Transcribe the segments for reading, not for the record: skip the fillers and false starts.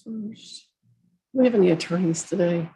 First. Do we have any attorneys today?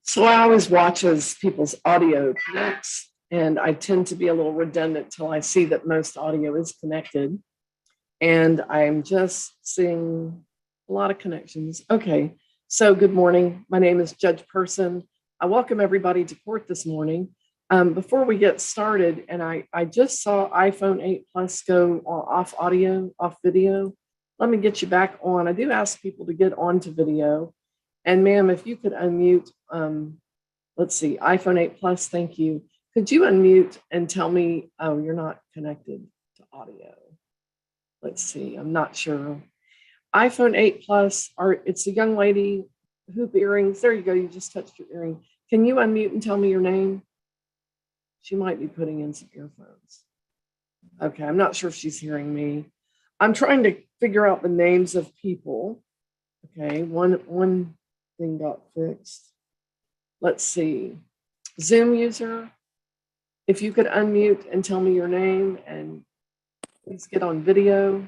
So I always watch as people's audio connects, and I tend to be a little redundant till I see that most audio is connected. And I'm just seeing a lot of connections. Okay, so good morning. My name is Judge Person. I welcome everybody to court this morning. Before we get started, and I just saw iPhone 8 Plus go off audio, off video. Let me get you back on. I do ask people to get onto video. And ma'am, if you could unmute, let's see, iPhone 8 Plus, thank you. Could you unmute and tell me, oh, you're not connected to audio. Let's see, I'm not sure. iPhone 8 Plus, it's a young lady, hoop earrings. There you go, you just touched your earring. Can you unmute and tell me your name? She might be putting in some earphones. Okay, I'm not sure if she's hearing me. I'm trying to figure out the names of people. Okay, one thing got fixed. Let's see. Zoom user, if you could unmute and tell me your name and please get on video.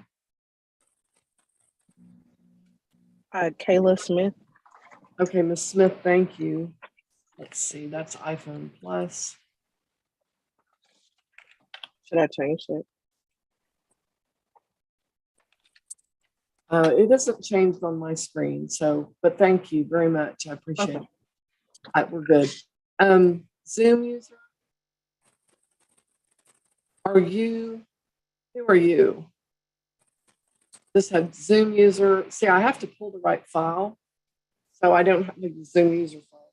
Kayla Smith. Okay, Ms. Smith, thank you. Let's see, that's iPhone Plus. Should I change it? It isn't changed on my screen, so, but thank you very much. I appreciate it. We're good. Zoom user, who are you? This had Zoom user. See, I have to pull the right file, so I don't have the Zoom user file.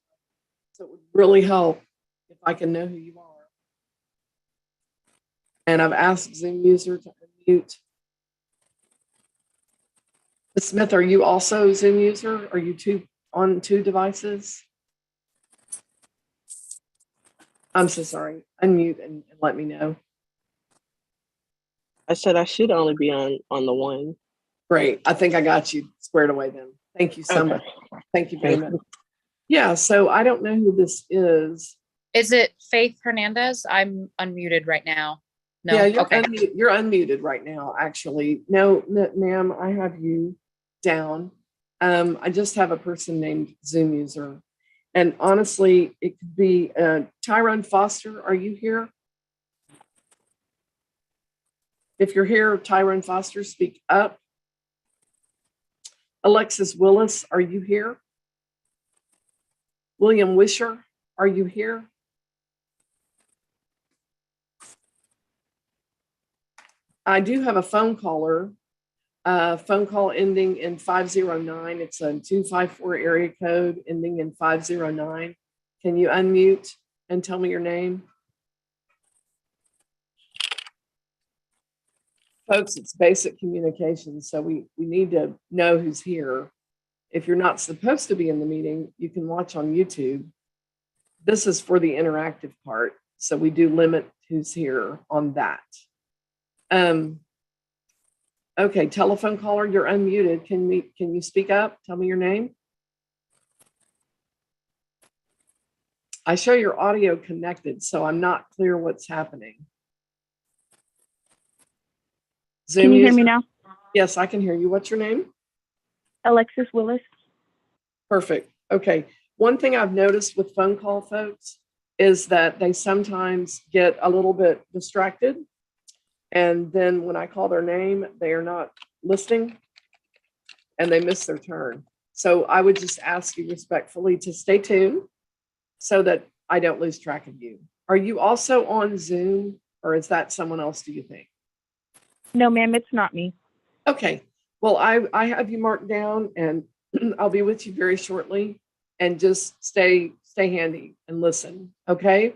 So it would really help if I can know who you are. And I've asked Zoom user to unmute. Ms. Smith, are you also Zoom user? Are you on two devices? I'm so sorry. Unmute and let me know. I said I should only be on the one. Great. I think I got you squared away then. Thank you so much. Thank you very much. Yeah, so I don't know who this is. Is it Faith Hernandez? I'm unmuted right now. No, yeah, you're, okay. You're unmuted right now, actually. No, ma'am, I have you down. I just have a person named Zoom user. And honestly, it could be Tyrone Foster. Are you here? If you're here, Tyrone Foster, speak up. Alexis Willis, are you here? William Wisher, are you here? I do have a phone caller, phone call ending in 509. It's a 254 area code ending in 509. Can you unmute and tell me your name? Folks, it's basic communication, so we need to know who's here. If you're not supposed to be in the meeting, you can watch on YouTube. This is for the interactive part, so we do limit who's here on that. Okay, telephone caller, you're unmuted. Can you speak up? Tell me your name. I show your audio connected, so I'm not clear what's happening. Zoom Can you hear user? me now? Yes, I can hear you. What's your name? Alexis Willis. Perfect. Okay. One thing I've noticed with phone call folks is that they sometimes get a little bit distracted. And then when I call their name, they are not listening and they miss their turn. So I would just ask you respectfully to stay tuned so that I don't lose track of you. Are you also on Zoom or is that someone else, do you think? No, ma'am, it's not me. Okay, Well, I have you marked down, and I'll be with you very shortly, and just stay handy and listen. Okay.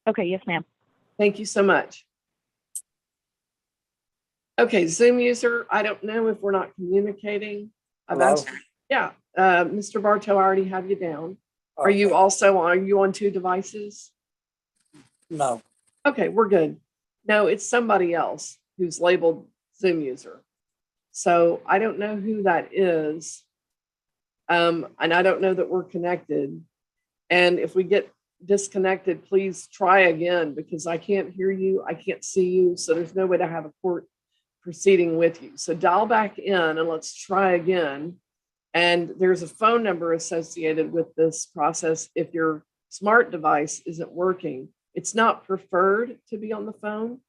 Okay, yes, ma'am. Thank you so much. Okay, Zoom user, I don't know if we're not communicating. I've Hello? asked, yeah, Mr. Bartow, I already have you down. Are you on 2 devices? No, Okay, we're good. No, it's somebody else who's labeled Zoom user. So I don't know who that is. And I don't know that we're connected. And if we get disconnected, please try again, because I can't hear you. I can't see you. So there's no way to have a court proceeding with you. So dial back in and let's try again. And there's a phone number associated with this process. If your smart device isn't working, it's not preferred to be on the phone.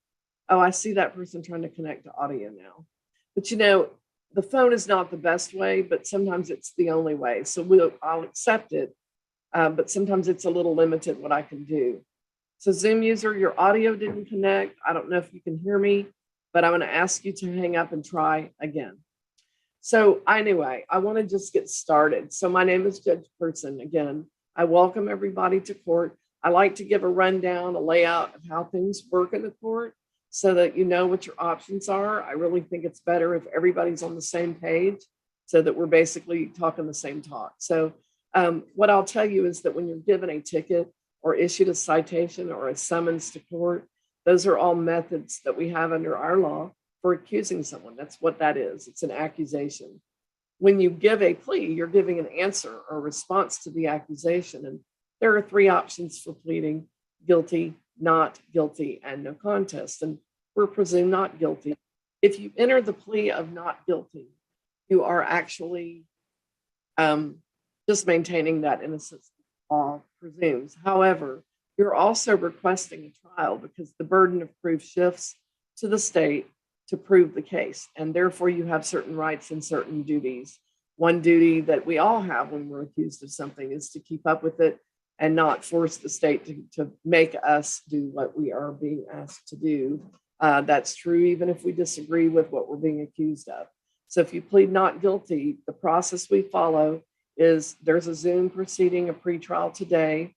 Oh, I see that person trying to connect to audio now. But you know, the phone is not the best way, but sometimes it's the only way. So I'll accept it. But sometimes it's a little limited what I can do. So Zoom user, your audio didn't connect. I don't know if you can hear me, but I'm going to ask you to hang up and try again. So anyway, I want to just get started. So my name is Judge Person. Again, I welcome everybody to court. I like to give a rundown, a layout of how things work in the court so that you know what your options are. I really think it's better if everybody's on the same page so that we're basically talking the same talk. So what I'll tell you is that when you're given a ticket or issued a citation or a summons to court, those are all methods that we have under our law for accusing someone. That's what that is. It's an accusation. When you give a plea, you're giving an answer or response to the accusation. And there are 3 options for pleading: guilty, not guilty, and no contest. And we're presumed not guilty. If you enter the plea of not guilty, you are actually just maintaining that innocence law presumes. However, you're also requesting a trial because the burden of proof shifts to the state to prove the case. And therefore, you have certain rights and certain duties. One duty that we all have when we're accused of something is to keep up with it and not force the state to make us do what we are being asked to do. That's true even if we disagree with what we're being accused of. So if you plead not guilty, the process we follow is there's a Zoom proceeding, a pretrial today.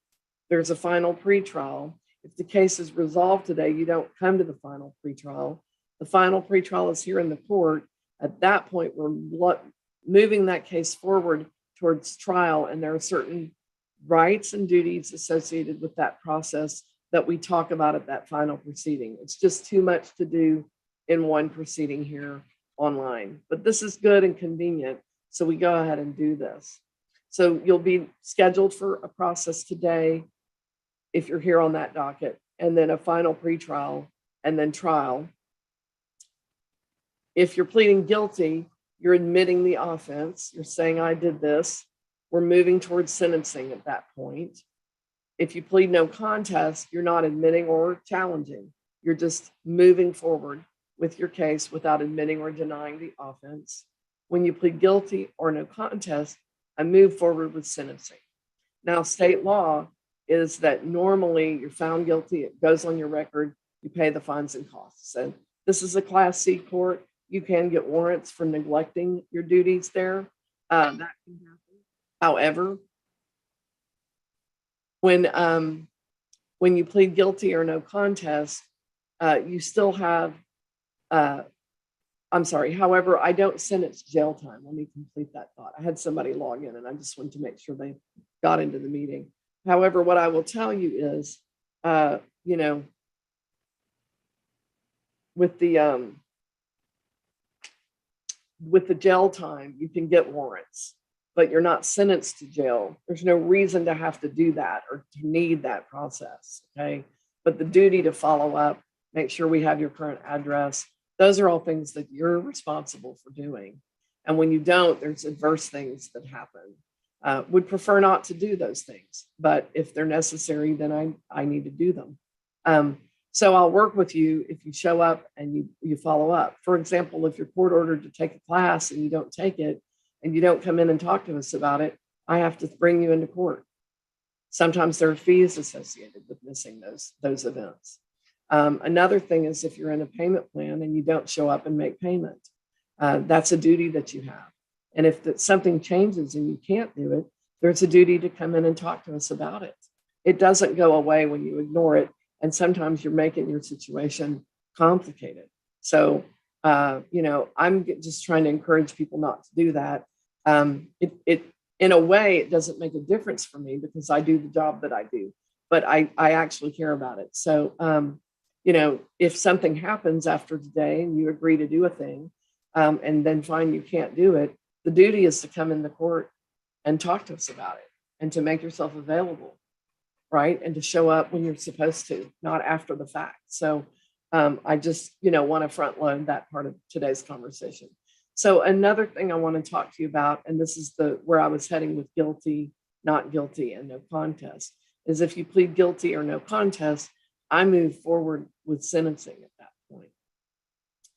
There's a final pretrial. If the case is resolved today, you don't come to the final pretrial. The final pretrial is here in the court. At that point, we're moving that case forward towards trial, and there are certain rights and duties associated with that process that we talk about at that final proceeding. It's just too much to do in one proceeding here online, but this is good and convenient, so we go ahead and do this. So you'll be scheduled for a process today if you're here on that docket, and then a final pretrial, and then trial. If you're pleading guilty, you're admitting the offense. You're saying, I did this. We're moving towards sentencing at that point. If you plead no contest, you're not admitting or challenging. You're just moving forward with your case without admitting or denying the offense. When you plead guilty or no contest, I move forward with sentencing. Now, state law is that normally you're found guilty, it goes on your record, you pay the fines and costs. And this is a Class C court. You can get warrants for neglecting your duties there. That can happen. However, when you plead guilty or no contest, you still have, I'm sorry, however, I don't sentence jail time. Let me complete that thought. I had somebody log in and I just wanted to make sure they got into the meeting. However, what I will tell you is, with the jail time, you can get warrants, but you're not sentenced to jail. There's no reason to have to do that or to need that process, okay? But the duty to follow up, make sure we have your current address, those are all things that you're responsible for doing. And when you don't, there's adverse things that happen. Would prefer not to do those things, but if they're necessary, then I need to do them. So I'll work with you if you show up and you follow up. For example, if you're court ordered to take a class and you don't take it and you don't come in and talk to us about it, I have to bring you into court. Sometimes there are fees associated with missing those events. Another thing is if you're in a payment plan and you don't show up and make payment. That's a duty that you have. And if something changes and you can't do it, there's a duty to come in and talk to us about it. It doesn't go away when you ignore it. And sometimes you're making your situation complicated. So, I'm just trying to encourage people not to do that. In a way, it doesn't make a difference for me because I do the job that I do, but I actually care about it. So, if something happens after today and you agree to do a thing, and then find you can't do it, the duty is to come in the court and talk to us about it and to make yourself available, right? And to show up when you're supposed to, not after the fact. So I just, want to front load that part of today's conversation. So another thing I want to talk to you about, and this is where I was heading with guilty, not guilty, and no contest, is if you plead guilty or no contest, I move forward with sentencing at that point.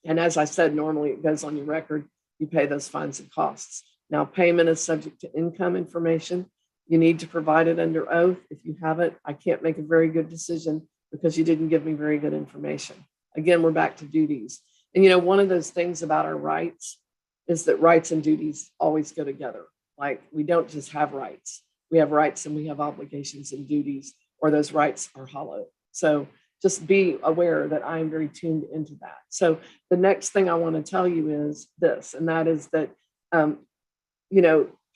And as I said, normally it goes on your record, you pay those fines and costs. Now, payment is subject to income information. You need to provide it under oath. If you haven't, I can't make a very good decision because you didn't give me very good information. Again, we're back to duties. And one of those things about our rights is that rights and duties always go together. Like, we don't just have rights. We have rights and we have obligations and duties, or those rights are hollow. So just be aware that I am very tuned into that. So the next thing I want to tell you is this, and that is that,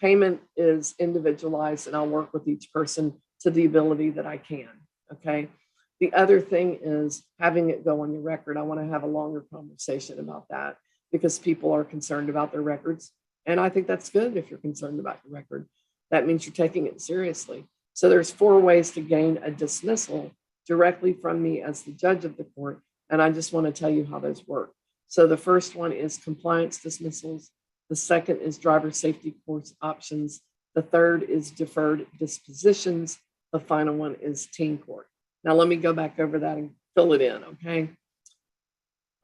payment is individualized, and I'll work with each person to the ability that I can. Okay. The other thing is having it go on your record. I want to have a longer conversation about that because people are concerned about their records. And I think that's good if you're concerned about your record. That means you're taking it seriously. So there's 4 ways to gain a dismissal directly from me as the judge of the court. And I just want to tell you how those work. So the first one is compliance dismissals. The second is driver safety course options. The third is deferred dispositions. The final one is teen court. Now, let me go back over that and fill it in, okay?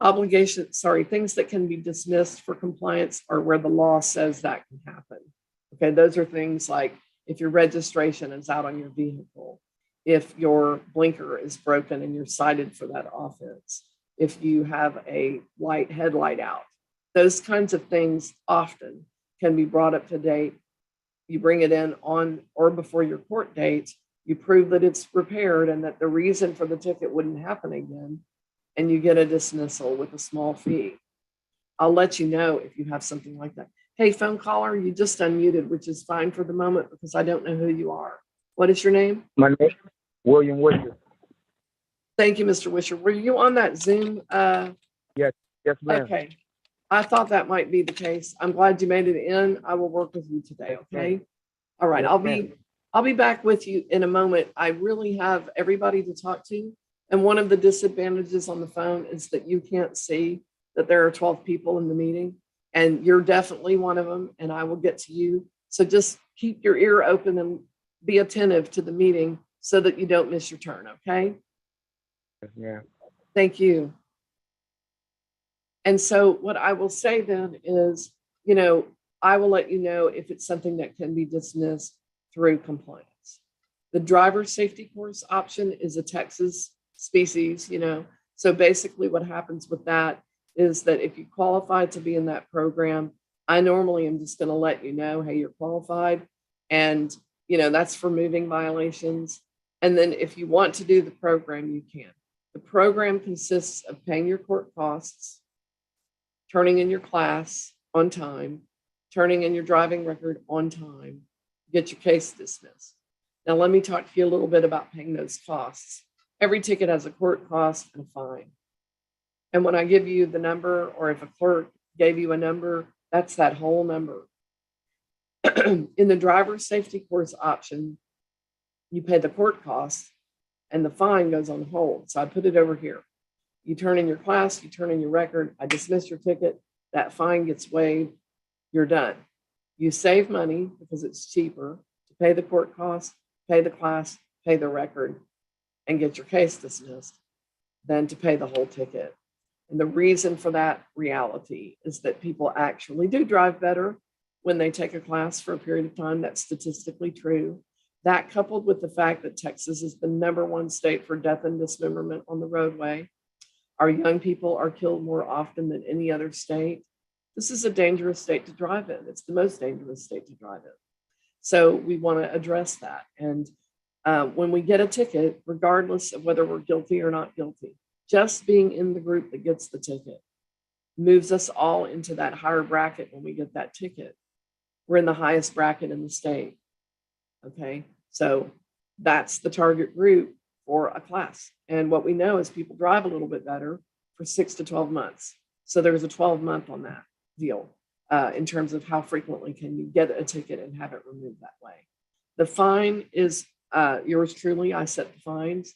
Things that can be dismissed for compliance are where the law says that can happen. Okay, those are things like if your registration is out on your vehicle, if your blinker is broken and you're cited for that offense, if you have a headlight out, those kinds of things often can be brought up to date. You bring it in on or before your court date, you prove that it's repaired and that the reason for the ticket wouldn't happen again, and you get a dismissal with a small fee. I'll let you know if you have something like that. Hey, phone caller, you just unmuted, which is fine for the moment because I don't know who you are. What is your name? My name is William Wisher. Thank you, Mr. Wisher. Were you on that Zoom? Yes, ma'am. Okay. I thought that might be the case. I'm glad you made it in. I will work with you today, okay? All right, I'll be back with you in a moment. I really have everybody to talk to. And one of the disadvantages on the phone is that you can't see that there are 12 people in the meeting, and you're definitely one of them, and I will get to you. So just keep your ear open and be attentive to the meeting so that you don't miss your turn, okay? Yes, ma'am. Thank you. And so what I will say then is, I will let you know if it's something that can be dismissed through compliance. The driver safety course option is a Texas species, So basically what happens with that is that if you qualify to be in that program, I normally am just going to let you know, hey, you're qualified. And, that's for moving violations. And then if you want to do the program, you can. The program consists of paying your court costs, turning in your class on time, turning in your driving record on time, get your case dismissed. Now, let me talk to you a little bit about paying those costs. Every ticket has a court cost and a fine. And when I give you the number, or if a clerk gave you a number, that's that whole number. In the driver safety course option, you pay the court costs and the fine goes on hold. So I put it over here. You turn in your class, you turn in your record, I dismiss your ticket, that fine gets waived, you're done. You save money because it's cheaper to pay the court costs, pay the class, pay the record, and get your case dismissed than to pay the whole ticket. And the reason for that reality is that people actually do drive better when they take a class for a period of time. That's statistically true. That, coupled with the fact that Texas is the #1 state for death and dismemberment on the roadway, our young people are killed more often than any other state. This is a dangerous state to drive in. It's the most dangerous state to drive in. So we want to address that. And when we get a ticket, regardless of whether we're guilty or not guilty, just being in the group that gets the ticket moves us all into that higher bracket when we get that ticket. We're in the highest bracket in the state. Okay, so that's the target group for a class. And what we know is people drive a little bit better for 6 to 12 months. So there's a 12-month on that deal in terms of how frequently can you get a ticket and have it removed that way. The fine is yours truly. I set the fines.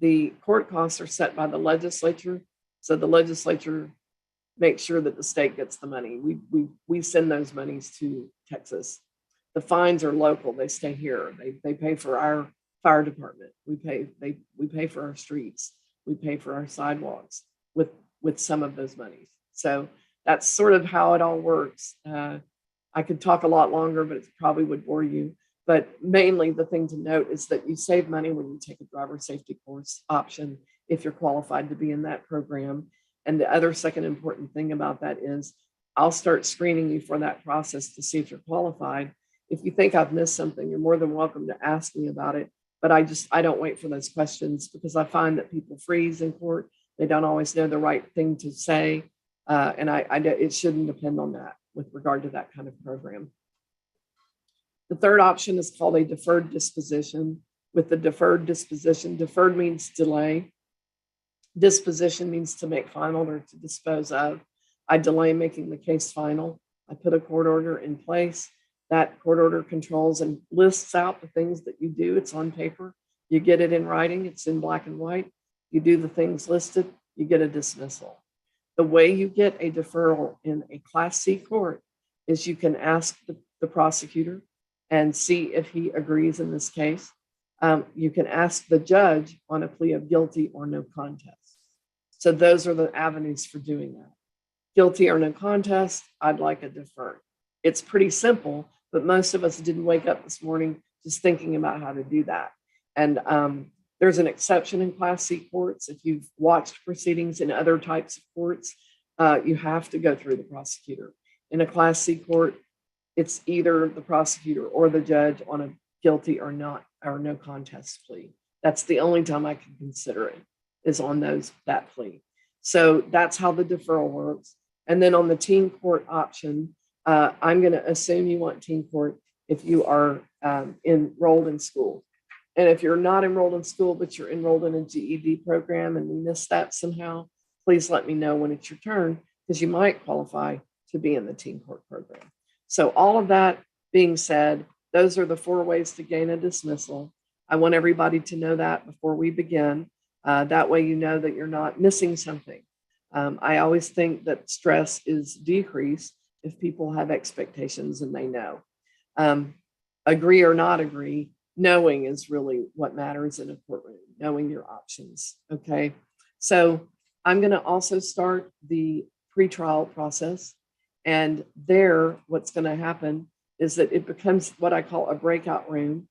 The court costs are set by the legislature. So the legislature makes sure that the state gets the money. We send those monies to Texas. The fines are local. They stay here. They pay for our fire department. We pay for our streets. We pay for our sidewalks with some of those monies. So that's sort of how it all works. I could talk a lot longer, but it probably would bore you. But mainly the thing to note is that you save money when you take a driver safety course option if you're qualified to be in that program. And the other second important thing about that is I'll start screening you for that process to see if you're qualified. If you think I've missed something, you're more than welcome to ask me about it. But I don't wait for those questions because I find that people freeze in court. They don't always know the right thing to say. And it shouldn't depend on that with regard to that kind of program. The third option is called a deferred disposition. With the deferred disposition, deferred means delay. Disposition means to make final or to dispose of. I delay making the case final. I put a court order in place. That court order controls and lists out the things that you do. It's on paper. You get it in writing. It's in black and white. You do the things listed. You get a dismissal. The way you get a deferral in a Class C court is you can ask the prosecutor and see if he agrees in this case. You can ask the judge on a plea of guilty or no contest. So those are the avenues for doing that. Guilty or no contest, I'd like a deferred. It's pretty simple, but most of us didn't wake up this morning just thinking about how to do that. And there's an exception in Class C courts. If you've watched proceedings in other types of courts, you have to go through the prosecutor. In a Class C court, it's either the prosecutor or the judge on a guilty or not or no contest plea. That's the only time I can consider it is on that plea. So that's how the deferral works. And then on the teen court option, I'm going to assume you want teen court if you are enrolled in school. And if you're not enrolled in school, but you're enrolled in a GED program and we missed that somehow, please let me know when it's your turn because you might qualify to be in the teen court program. So all of that being said, those are the 4 ways to gain a dismissal. I want everybody to know that before we begin. That way you know that you're not missing something. I always think that stress is decreased if people have expectations and they know. Agree or not agree, knowing is really what matters in a courtroom, knowing your options, okay? So I'm gonna also start the pretrial process. And there, what's gonna happen is that it becomes what I call a breakout room.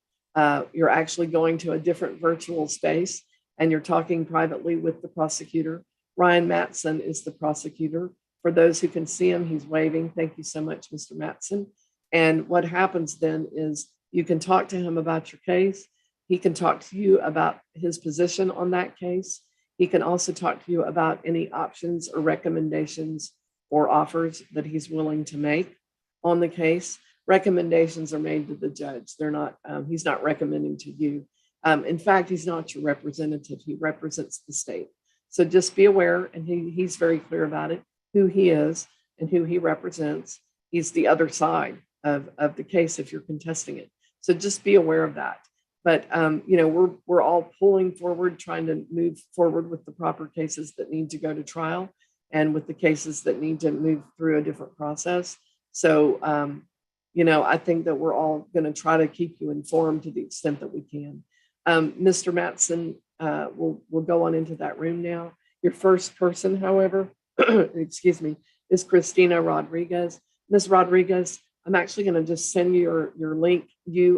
You're actually going to a different virtual space and you're talking privately with the prosecutor. Ryan Matson is the prosecutor. For those who can see him, he's waving. Thank you so much, Mr. Matson. And what happens then is you can talk to him about your case. He can talk to you about his position on that case. He can also talk to you about any options or recommendations or offers that he's willing to make on the case. Recommendations are made to the judge. They're not, he's not recommending to you. In fact, he's not your representative. He represents the state. So just be aware, and he's very clear about it, who he is and who he represents. He's the other side of the case if you're contesting it. So just be aware of that. But we're all pulling forward, trying to move forward with the proper cases that need to go to trial and with the cases that need to move through a different process. So I think that we're all going to try to keep you informed to the extent that we can. Mr. Matson will go on into that room now. Your first person, however, excuse me, is Christina Rodriguez. Ms. Rodriguez, I'm actually going to just send you your link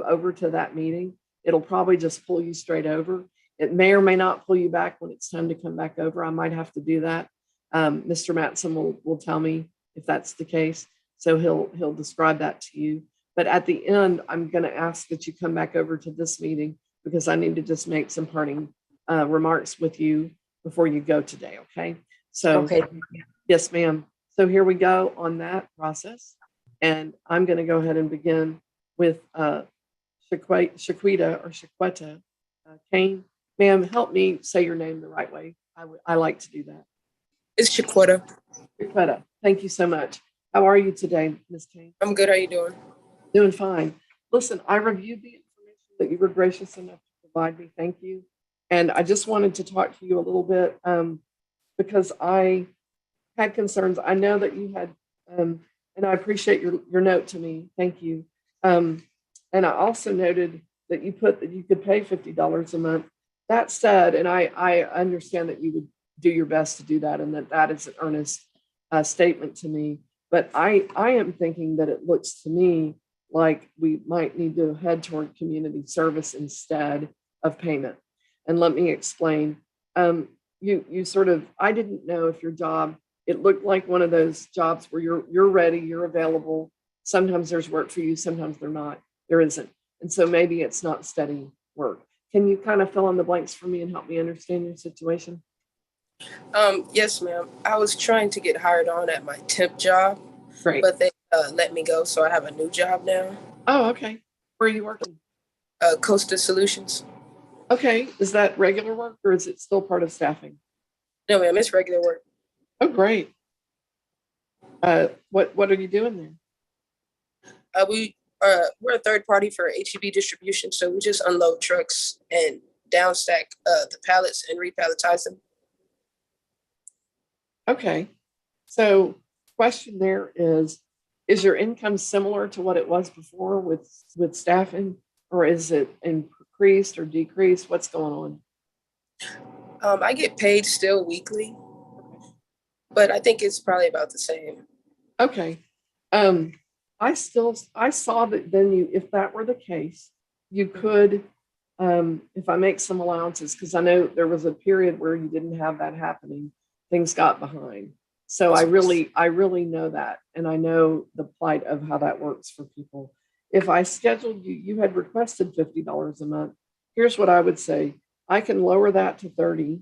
over to that meeting. It'll probably just pull you straight over. It may or may not pull you back when it's time to come back over. I might have to do that. Mr. Matson will tell me if that's the case. So he'll describe that to you. But at the end, I'm going to ask that you come back over to this meeting because I need to just make some parting remarks with you before you go today. Okay. So, Okay. yes, ma'am. So here we go on that process. And I'm going to go ahead and begin with Shaquita Kane. Ma'am, help me say your name the right way. I like to do that. It's Chiquita. Shaquita, thank you so much. How are you today, Ms. Kane? I'm good. How you doing? Doing fine. Listen, I reviewed the information that you were gracious enough to provide me. Thank you. And I just wanted to talk to you a little bit because I had concerns. I know that you had, and I appreciate your note to me. Thank you. And I also noted that you put that you could pay $50 a month. That said, and I understand that you would do your best to do that and that is an earnest statement to me. But I am thinking that it looks to me like we might need to head toward community service instead of payment. And let me explain. You sort of, I didn't know if your job, it looked like one of those jobs where you're ready, you're available. Sometimes there's work for you, sometimes there isn't. And so maybe it's not steady work. Can you kind of fill in the blanks for me and help me understand your situation? Yes, ma'am. I was trying to get hired on at my temp job, Great. but they let me go, so I have a new job now. Oh, okay. Where are you working? Costa Solutions. Okay. Is that regular work or is it still part of staffing? No, ma'am. It's regular work. Oh, great. What are you doing there? We're a third party for HEB distribution, so we just unload trucks and downstack the pallets and repalletize them. Okay. So question there is your income similar to what it was before with staffing, or is it increased or decreased? What's going on? I get paid still weekly, but I think it's probably about the same. Okay. I saw that then if that were the case, you could, if I make some allowances, because I know there was a period where you didn't have that happening, things got behind. So I really know that. And I know the plight of how that works for people. If I scheduled you, you had requested $50 a month. Here's what I would say. I can lower that to 30.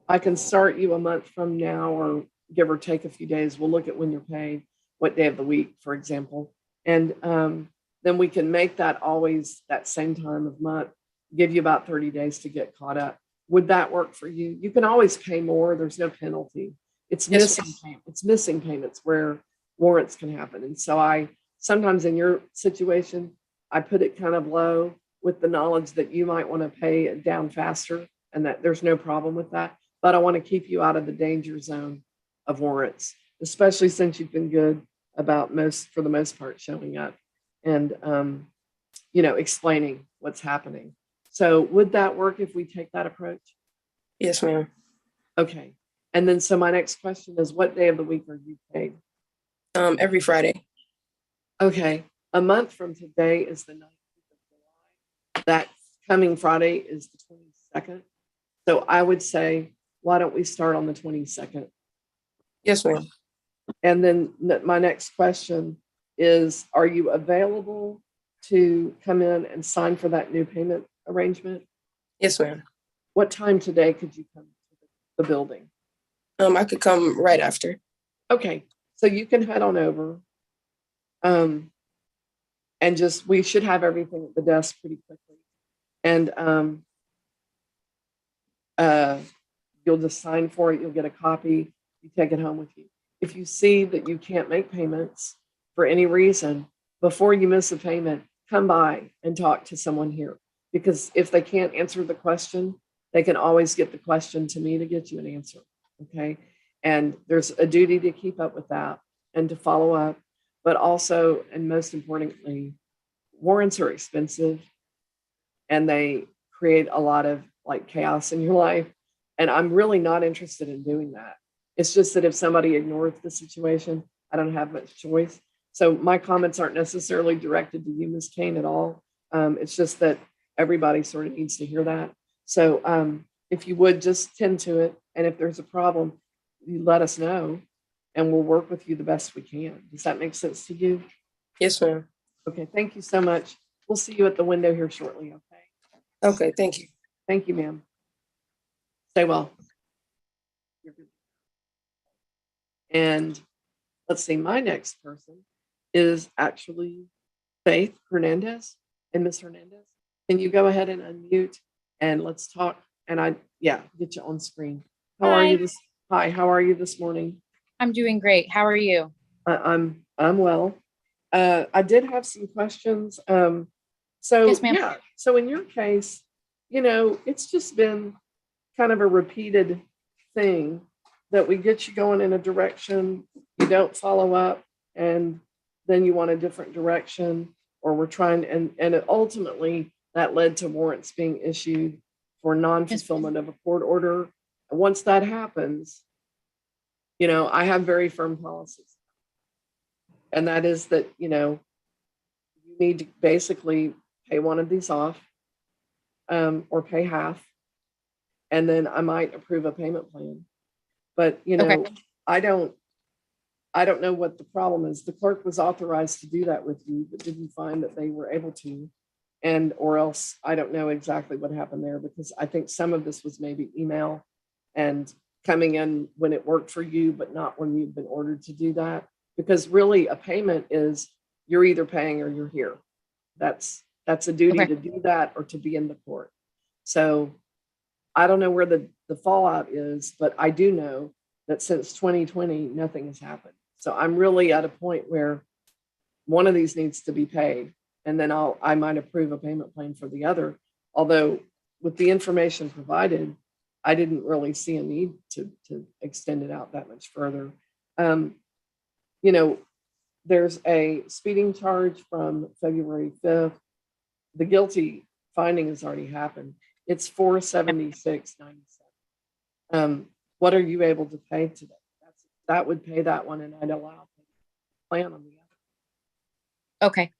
I can start you a month from now or give or take a few days. We'll look at when you're paid, what day of the week, for example. And then we can make that always that same time of month, give you about 30 days to get caught up. Would that work for you? You can always pay more. There's no penalty. It's missing payments where warrants can happen. And so I sometimes in your situation, I put it kind of low with the knowledge that you might want to pay it down faster and that there's no problem with that. But I want to keep you out of the danger zone of warrants, especially since you've been good about for the most part, showing up and, explaining what's happening. So would that work if we take that approach? Yes, ma'am. Okay. And then, so my next question is, what day of the week are you paid? Every Friday. Okay. A month from today is the 19th of July. That coming Friday is the 22nd. So I would say, why don't we start on the 22nd? Yes, ma'am. And then my next question is, are you available to come in and sign for that new payment arrangement? Yes, ma'am. What time today could you come to the building? I could come right after. Okay, so you can head on over. And we should have everything at the desk pretty quickly. And you'll just sign for it. You'll get a copy. You take it home with you. If you see that you can't make payments for any reason, before you miss a payment, come by and talk to someone here. Because if they can't answer the question, they can always get the question to me to get you an answer. Okay. And there's a duty to keep up with that and to follow up. But also, and most importantly, warrants are expensive and they create a lot of chaos in your life. And I'm really not interested in doing that. It's just that if somebody ignores the situation, I don't have much choice. So my comments aren't necessarily directed to you, Ms. Kane, at all. It's just that everybody sort of needs to hear that. So if you would just tend to it, and if there's a problem, you let us know. and we'll work with you the best we can. Does that make sense to you? Yes, ma'am. Okay, thank you so much. We'll see you at the window here shortly, okay? Okay, thank you. Thank you, ma'am. Stay well. You're good. And let's see, my next person is actually Faith Hernandez. And Miss Hernandez, can you go ahead and unmute and let's talk? And get you on screen. How are you this? Hi, how are you this morning? I'm doing great. How are you? I'm well. I did have some questions. So Yes, ma'am. yeah, so in your case, it's just been kind of a repeated thing that we get you going in a direction, you don't follow up, and then you want a different direction, or we're trying, and ultimately that led to warrants being issued for non-fulfillment of a court order. And once that happens, I have very firm policies. And that is that, you need to basically pay one of these off, or pay half. And then I might approve a payment plan. But, Okay. I don't know what the problem is. The clerk was authorized to do that with you, but didn't find that they were able to. Or else I don't know exactly what happened there, because I think some of this was maybe email and coming in when it worked for you, but not when you've been ordered to do that. Because really a payment is you're either paying or you're here. That's a duty Okay. to do that or to be in the court. So I don't know where the fallout is, but I do know that since 2020, nothing has happened. So I'm really at a point where one of these needs to be paid, and then I might approve a payment plan for the other. Although with the information provided, I didn't really see a need to extend it out that much further. There's a speeding charge from February 5th. The guilty finding has already happened. It's $476.97. What are you able to pay today? That would pay that one, and I'd allow plan on the other. Okay.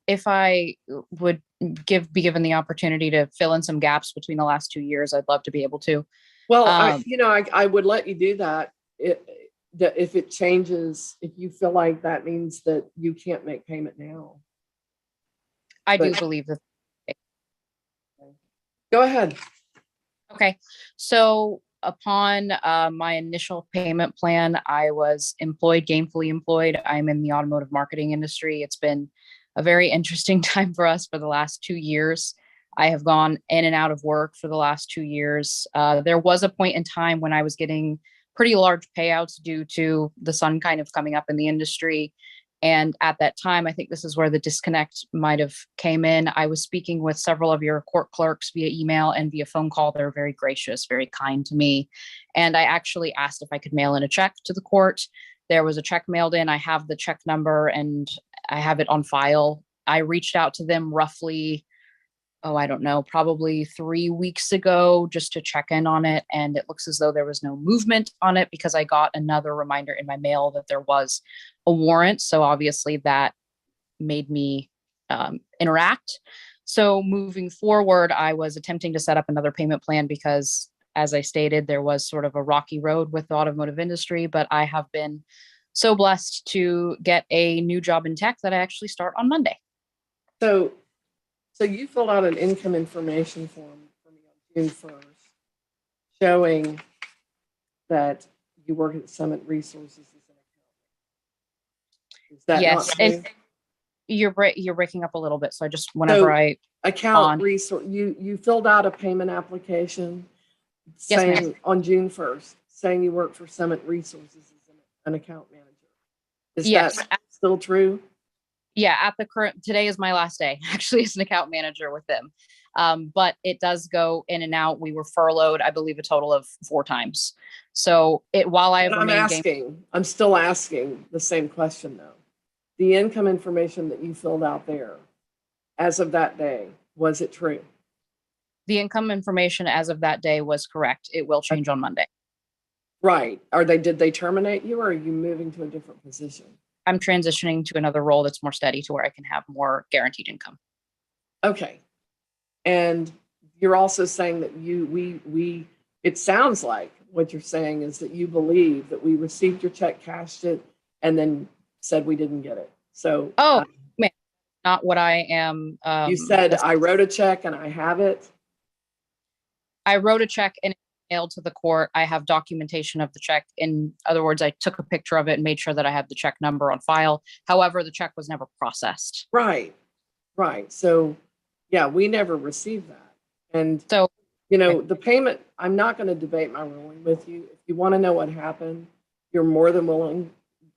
If I would be given the opportunity to fill in some gaps between the last 2 years, I'd love to be able to. Well, I would let you do that. If it changes, if you feel like that means that you can't make payment now. I do But- believe that. Go ahead. Okay. So upon my initial payment plan, I was gainfully employed. I'm in the automotive marketing industry. It's been a very interesting time for us for the last 2 years. I have gone in and out of work for the last 2 years. There was a point in time when I was getting pretty large payouts due to the sun kind of coming up in the industry. And at that time, I think this is where the disconnect might have came in. I was speaking with several of your court clerks via email and via phone call. They're very gracious, very kind to me. And I actually asked if I could mail in a check to the court. There was a check mailed in. I have the check number and I have it on file. I reached out to them roughly, I don't know, probably 3 weeks ago just to check in on it. And it looks as though there was no movement on it because I got another reminder in my mail that there was a warrant. So obviously that made me interact. So moving forward, I was attempting to set up another payment plan because, as I stated, there was sort of a rocky road with the automotive industry, but I have been so blessed to get a new job in tech that I actually start on Monday. So you filled out an income information form for me on June 1st, showing that you work at Summit Resources as an accountant. Is that Yes, not and true? you're breaking up a little bit. So I just, whenever Account resource, you filled out a payment application Yes, ma'am. saying on June 1st, saying you work for Summit Resources as an account manager. Is Yes. that still true? Yeah, today is my last day actually as an account manager with them. But it does go in and out. We were furloughed, I believe, a total of 4 times. So while I have I'm still asking the same question though. The income information that you filled out there, as of that day, was it true? the income information as of that day was correct. It will change on Monday. Right. Did they terminate you, or are you moving to a different position? I'm transitioning to another role that's more steady to where I can have more guaranteed income. Okay. And you're also saying that it sounds like what you're saying is that you believe that we received your check, cashed it, and then said we didn't get it. So Oh, man, not what I am. you said I wrote a check and I have it. I wrote a check and mailed to the court. I have documentation of the check. In other words, I took a picture of it and made sure that I had the check number on file. However, the check was never processed. Right. Right. So yeah, we never received that. And So, you know, the payment, I'm not going to debate my ruling with you. If you want to know what happened, you're more than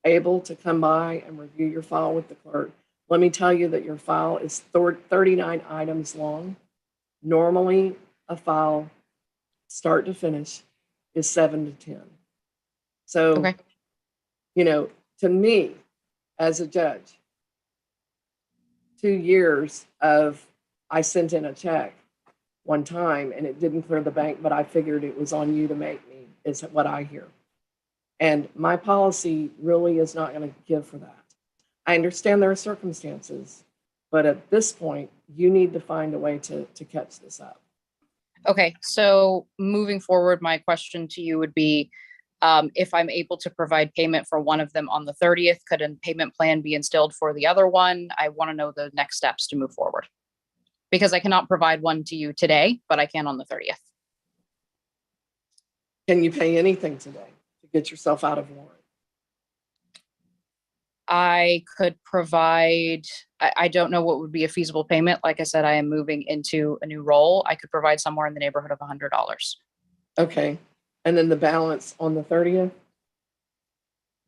able to come by and review your file with the clerk. Let me tell you that your file is 39 items long. Normally, a file, start to finish, is 7 to 10. So, okay. you know, to me, as a judge, 2 years of I sent in a check one time and it didn't clear the bank, but I figured it was on you to make me, is what I hear. And my policy really is not going to give for that. I understand there are circumstances, but at this point, you need to find a way to catch this up. Okay, so moving forward, my question to you would be, if I'm able to provide payment for one of them on the 30th, could a payment plan be instilled for the other one? I want to know the next steps to move forward. Because I cannot provide one to you today, but I can on the 30th. Can you pay anything today to get yourself out of warrant? I could provide, I don't know what would be a feasible payment. Like I said, I am moving into a new role. I could provide somewhere in the neighborhood of $100. Okay. And then the balance on the 30th?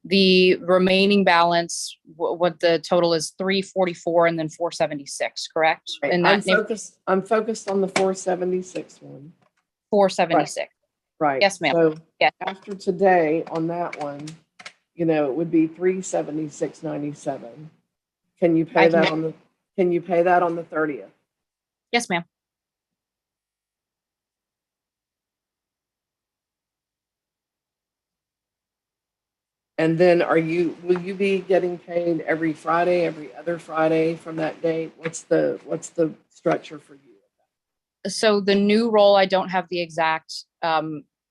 The remaining balance, what the total is, 344 and then 476, correct? Right. And I'm focused on the 476 one. 476. Right. Yes, ma'am. So Yes. after today on that one, you know, it would be 376.97. Can you pay that on the 30th? Yes, ma'am. And then will you be getting paid every Friday, every other Friday from that date? What's the structure for you? So the new role, I don't have the exact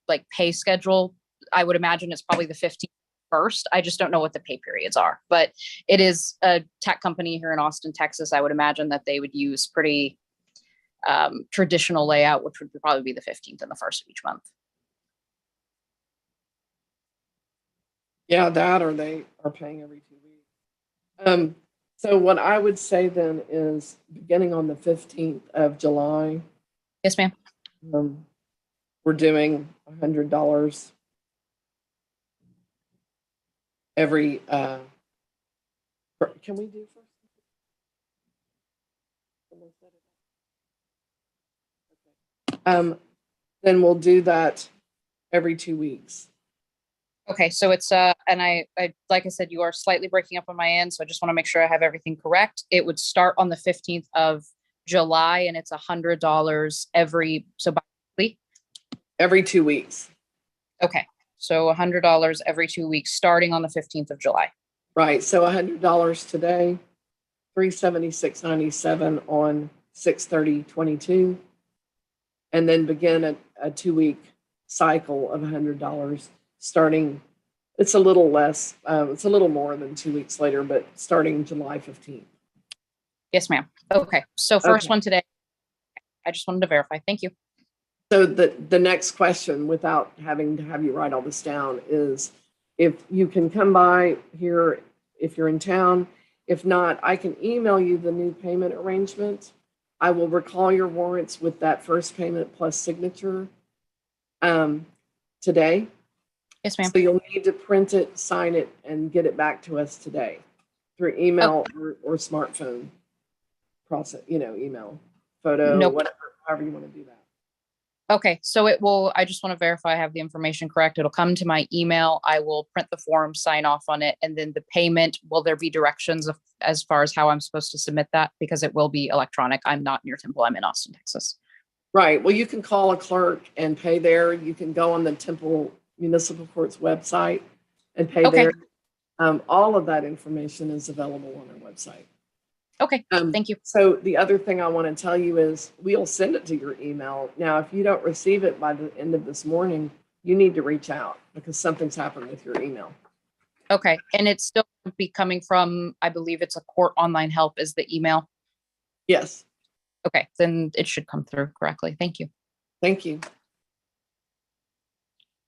like pay schedule. I would imagine it's probably the 15th first. I just don't know what the pay periods are, but it is a tech company here in Austin, Texas. I would imagine that they would use pretty traditional layout, which would probably be the 15th and the 1st of each month. Yeah, that, or they are paying every 2 weeks. So what I would say then is beginning on the 15th of July, Yes, ma'am. we're doing $100 every, can we do first? Then we'll do that every 2 weeks. Okay, so it's and I like I said, you are slightly breaking up on my end, so I just want to make sure I have everything correct. It would start on the 15th of July, and it's $100 Every 2 weeks. Okay, so $100 every 2 weeks, starting on the 15th of July. Right. So $100 today, $376.97 on 6/30/22, and then begin a 2 week cycle of $100 starting. It's a little less. It's a little more than 2 weeks later, but starting July 15th. Yes, ma'am. Okay, so first Okay. one today. I just wanted to verify. Thank you. So the next question, without having to have you write all this down, is if you can come by here if you're in town. If not, I can email you the new payment arrangement. I will recall your warrants with that first payment plus signature today. Yes, ma'am. So you'll need to print it, sign it, and get it back to us today through email or smartphone process, email, photo, Nope. whatever, however you want to do that. Okay, so it will, I just want to verify I have the information correct. It'll come to my email. I will print the form, sign off on it, and then the payment, will there be directions as far as how I'm supposed to submit that? Because it will be electronic. I'm not near Temple. I'm in Austin, Texas. Right. Well, you can call a clerk and pay there. You can go on the Temple Municipal Court's website and pay Okay. there. All of that information is available on our website. Okay, thank you. So the other thing I want to tell you is we'll send it to your email. Now, if you don't receive it by the end of this morning, you need to reach out because something's happened with your email. Okay, and it's still be coming from, I believe it's a court online help is the email. Yes, Okay, then it should come through correctly. Thank you. thank you.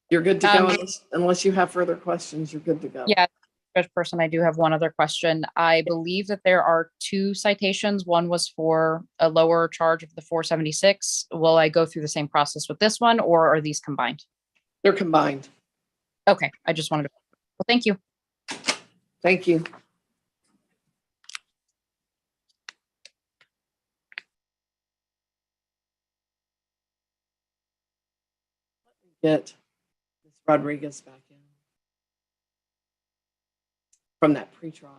You're good to go Um, unless you have further questions, you're good to go. Yeah, Judge Person, I do have one other question. I believe that there are 2 citations. One was for a lower charge of the 476. Will I go through the same process with this one, or are these combined? They're combined. Okay, I just wanted to, well, thank you. Thank you. Get Ms. Rodriguez back in from that pretrial.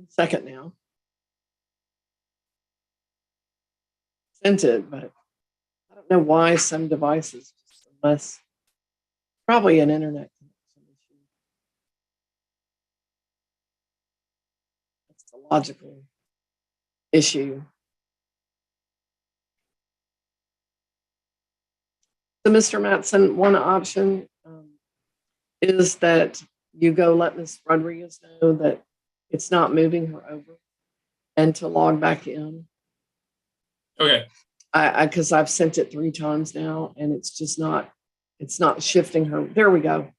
Second now. Sent it, but I don't know why some devices, unless probably an internet connection issue. That's the logical issue. So, Mr. Mattson, one option is that you go let Ms. Rodriguez know that it's not moving her over and to log back in. Okay. Because I've sent it 3 times now and it's just not, it's not shifting her. There we go.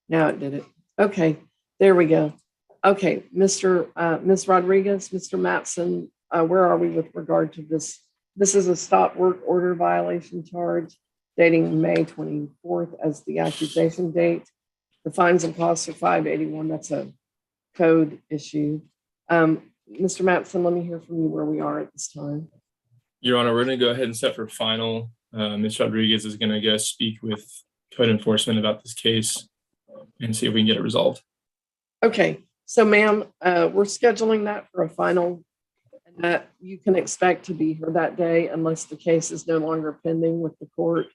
Now it did it. Okay, there we go. Okay, Ms. Rodriguez, Mr. Mattson, where are we with regard to this? This is a stop work order violation charge dating May 24th as the accusation date. The fines and costs are $581. That's a code issue. Mr. Mattson, let me hear from you where we are at this time. Your Honor, we're going to go ahead and set for final. Ms. Rodriguez is going to go speak with code enforcement about this case and see if we can get it resolved. Okay, so ma'am, we're scheduling that for a final and that you can expect to be here that day unless the case is no longer pending with the court.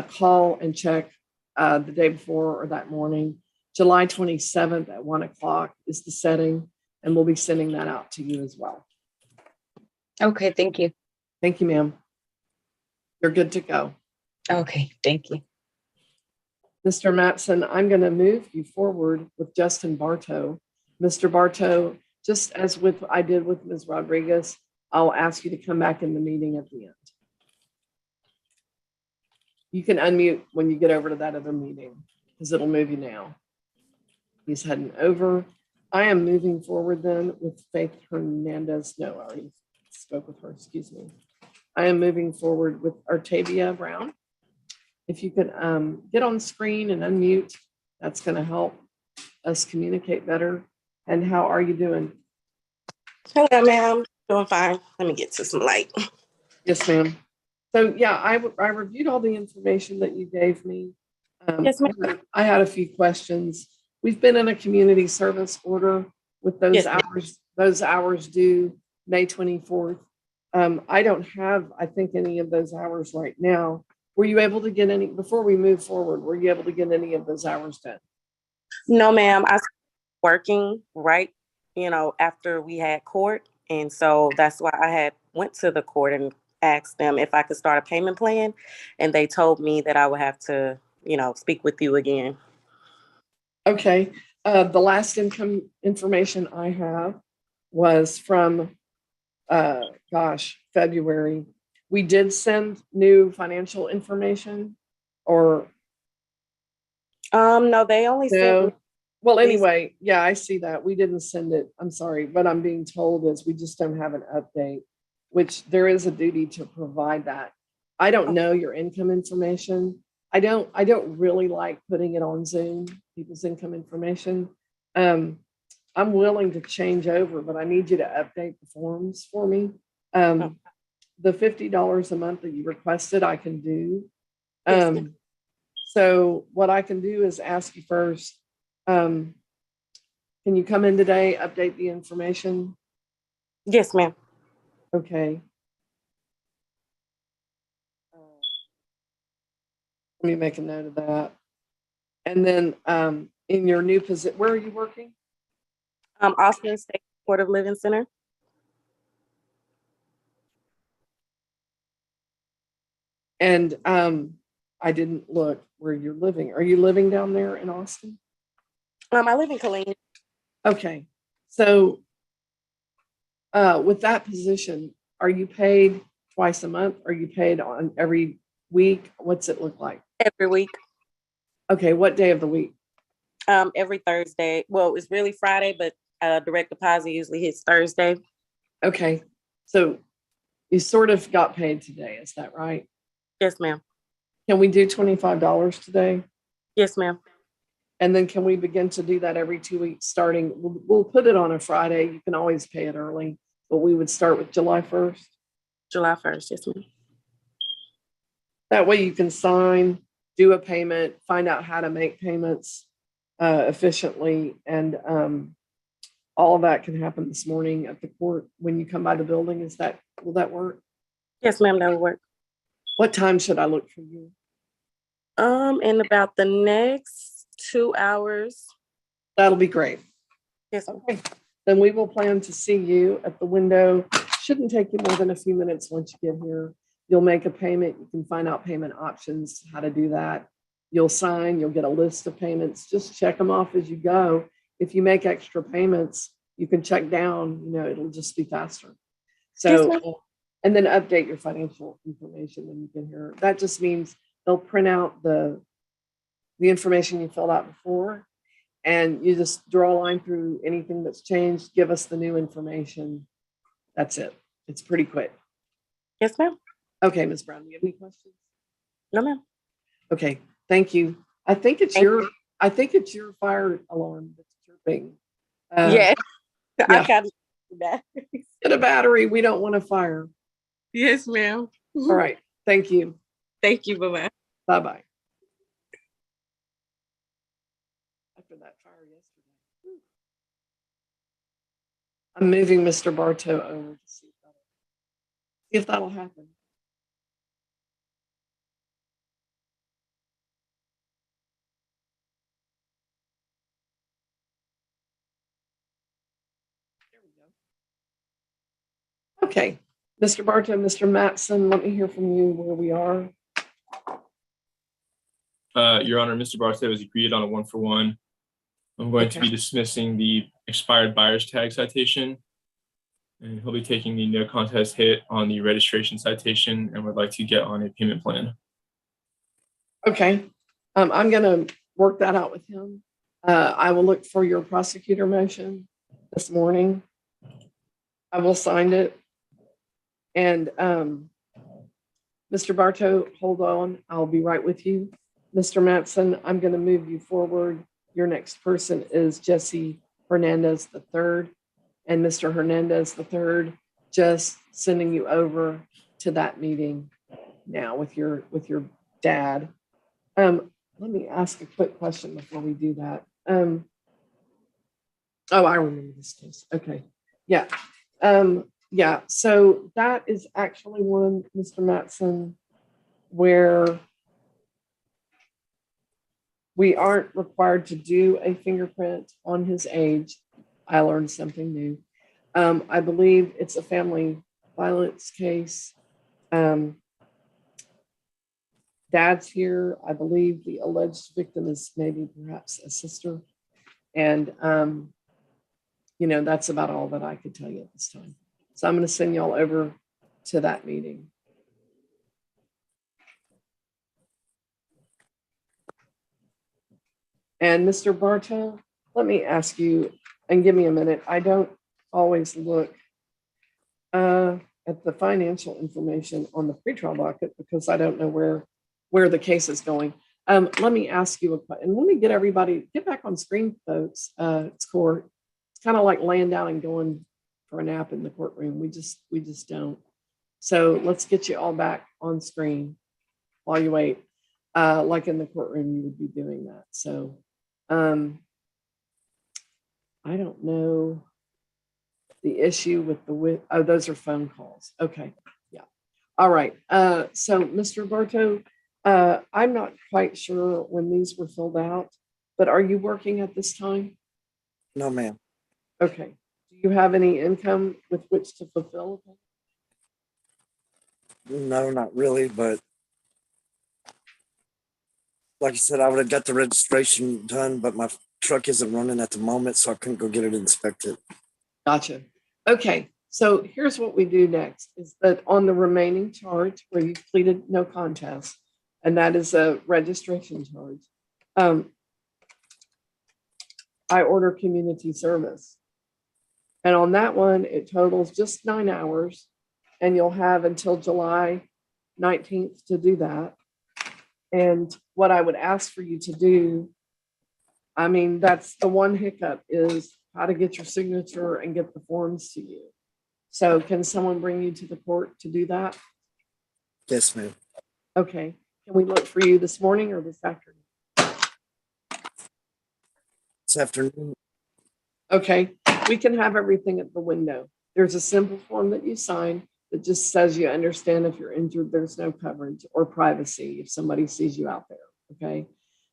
Call and check the day before or that morning. July 27th at 1 o'clock is the setting, and we'll be sending that out to you as well. Okay, thank you. Thank you, ma'am. You're good to go. Okay, thank you. Mr. Mattson, I'm going to move you forward with Justin Bartow. Mr. Bartow, just as with I did with Ms. Rodriguez, I'll ask you to come back in the meeting at the end. You can unmute when you get over to that other meeting because it'll move you now. He's heading over. I am moving forward then with Faith Hernandez. No, I already spoke with her, excuse me. I am moving forward with Artavia Brown. If you could get on screen and unmute, that's going to help us communicate better. And how are you doing? Hello, ma'am. Doing fine. Let me get to some light. Yes, ma'am. So yeah, I reviewed all the information that you gave me. Yes, ma'am. I had a few questions. We've been in a community service order with those Yes, ma'am. those hours due May 24th. I don't have, I think, any of those hours right now. Were you able to get any, before we move forward, were you able to get any of those hours done? No, ma'am. I started working right, after we had court. And so that's why I had went to the court and asked them if I could start a payment plan. And they told me that I would have to, speak with you again. Okay. The last income information I have was from, February. We did send new financial information or No, they only sent no. me. Well, anyway, yeah, I see that. We didn't send it. I'm sorry. What I'm being told is we just don't have an update, which there is a duty to provide that. I don't know your income information. I don't really like putting it on Zoom, people's income information. I'm willing to change over, but I need you to update the forms for me. The $50 a month that you requested, I can do. So what I can do is ask you first, can you come in today, update the information? Yes, ma'am. Okay. Let me make a note of that. And then in your new position. Where are you working? Austin State Supportive Living Center. And I didn't look where you're living. Are you living down there in Austin? I live in Killeen. Okay. So with that position, are you paid twice a month? Are you paid on every week? What's it look like? Every week. Okay. What day of the week? Every Thursday. Well, it's really Friday, but direct deposit usually hits Thursday. Okay. So you sort of got paid today. Is that right? Yes, ma'am. Can we do $25 today? Yes, ma'am. And then can we begin to do that every 2 weeks starting? We'll put it on a Friday. You can always pay it early, but we would start with July 1st. July 1st. Yes, ma'am. That way you can sign, do a payment, find out how to make payments efficiently. And all of that can happen this morning at the court when you come by the building. Will that work? Yes, ma'am. That will work. What time should I look for you? In about the next 2 hours. That'll be great. Yes, ma'am. Okay. Then we will plan to see you at the window. Shouldn't take you more than a few minutes once you get here. You'll make a payment. You can find out payment options, how to do that. You'll sign, you'll get a list of payments. Just check them off as you go. If you make extra payments, you can check down, it'll just be faster. So, Yes, ma'am. and then update your financial information when you get here. That just means they'll print out the information you filled out before, and you just draw a line through anything that's changed, give us the new information. That's it. It's pretty quick. Yes, ma'am. Okay, Ms. Brown, do you have any questions? No, ma'am. Okay, thank you. I think it's your fire alarm that's chirping. Yes. yeah. I got that. Get a battery. We don't want a fire. Yes, ma'am. All right. Thank you. Thank you. Bye-bye. Bye-bye. After that fire yesterday. I'm moving Mr. Bartow over to see if that'll happen. There we go. Okay. Mr. Bartow, Mr. Matson, let me hear from you where we are. Your Honor, Mr. Barstow has agreed on a 1-for-1. I'm going to be dismissing the expired buyer's tag citation, and he'll be taking the no contest hit on the registration citation and would like to get on a payment plan. Okay. I'm going to work that out with him. I will look for your prosecutor motion this morning. I will sign it. And Mr. Bartow, hold on. I'll be right with you. Mr. Matson, I'm going to move you forward. Your next person is Jesse Hernandez III. And Mr. Hernandez III, just sending you over to that meeting now with your dad. Let me ask a quick question before we do that. Oh, I remember this case. Okay. Yeah. Yeah. So that is actually one, Mr. Matson, where we aren't required to do a fingerprint on his age. I learned something new. I believe it's a family violence case. Dad's here. I believe the alleged victim is maybe perhaps a sister. And, that's about all that I could tell you at this time. So I'm going to send y'all over to that meeting. And Mr. Bartow, let me ask you, and give me a minute. I don't always look at the financial information on the pretrial docket because I don't know where the case is going. Let me ask you a question. And let me get back on screen, folks. It's court. It's kind of like laying down and going for a nap in the courtroom. We just don't. So let's get you all back on screen while you wait. Like in the courtroom, you would be doing that. So I don't know the issue with oh, those are phone calls. Okay. Yeah. All right. So Mr. Bartow, I'm not quite sure when these were filled out. but are you working at this time? No, ma'am. Okay. Do you have any income with which to fulfill it? No, not really, but like I said, I would have got the registration done, but my truck isn't running at the moment, so I couldn't go get it inspected. Gotcha. Okay. So here's what we do next is that on the remaining charge where you pleaded no contest, and that is a registration charge, I order community service. And on that one, it totals just 9 hours, and you'll have until July 19th to do that. And what I would ask for you to do, I mean, that's the one hiccup is how to get your signature and get the forms to you. So can someone bring you to the court to do that? Yes, ma'am. Okay. Can we look for you this morning or this afternoon? This afternoon. Okay. We can have everything at the window. There's a simple form that you sign that just says you understand if you're injured, there's no coverage or privacy if somebody sees you out there. Okay.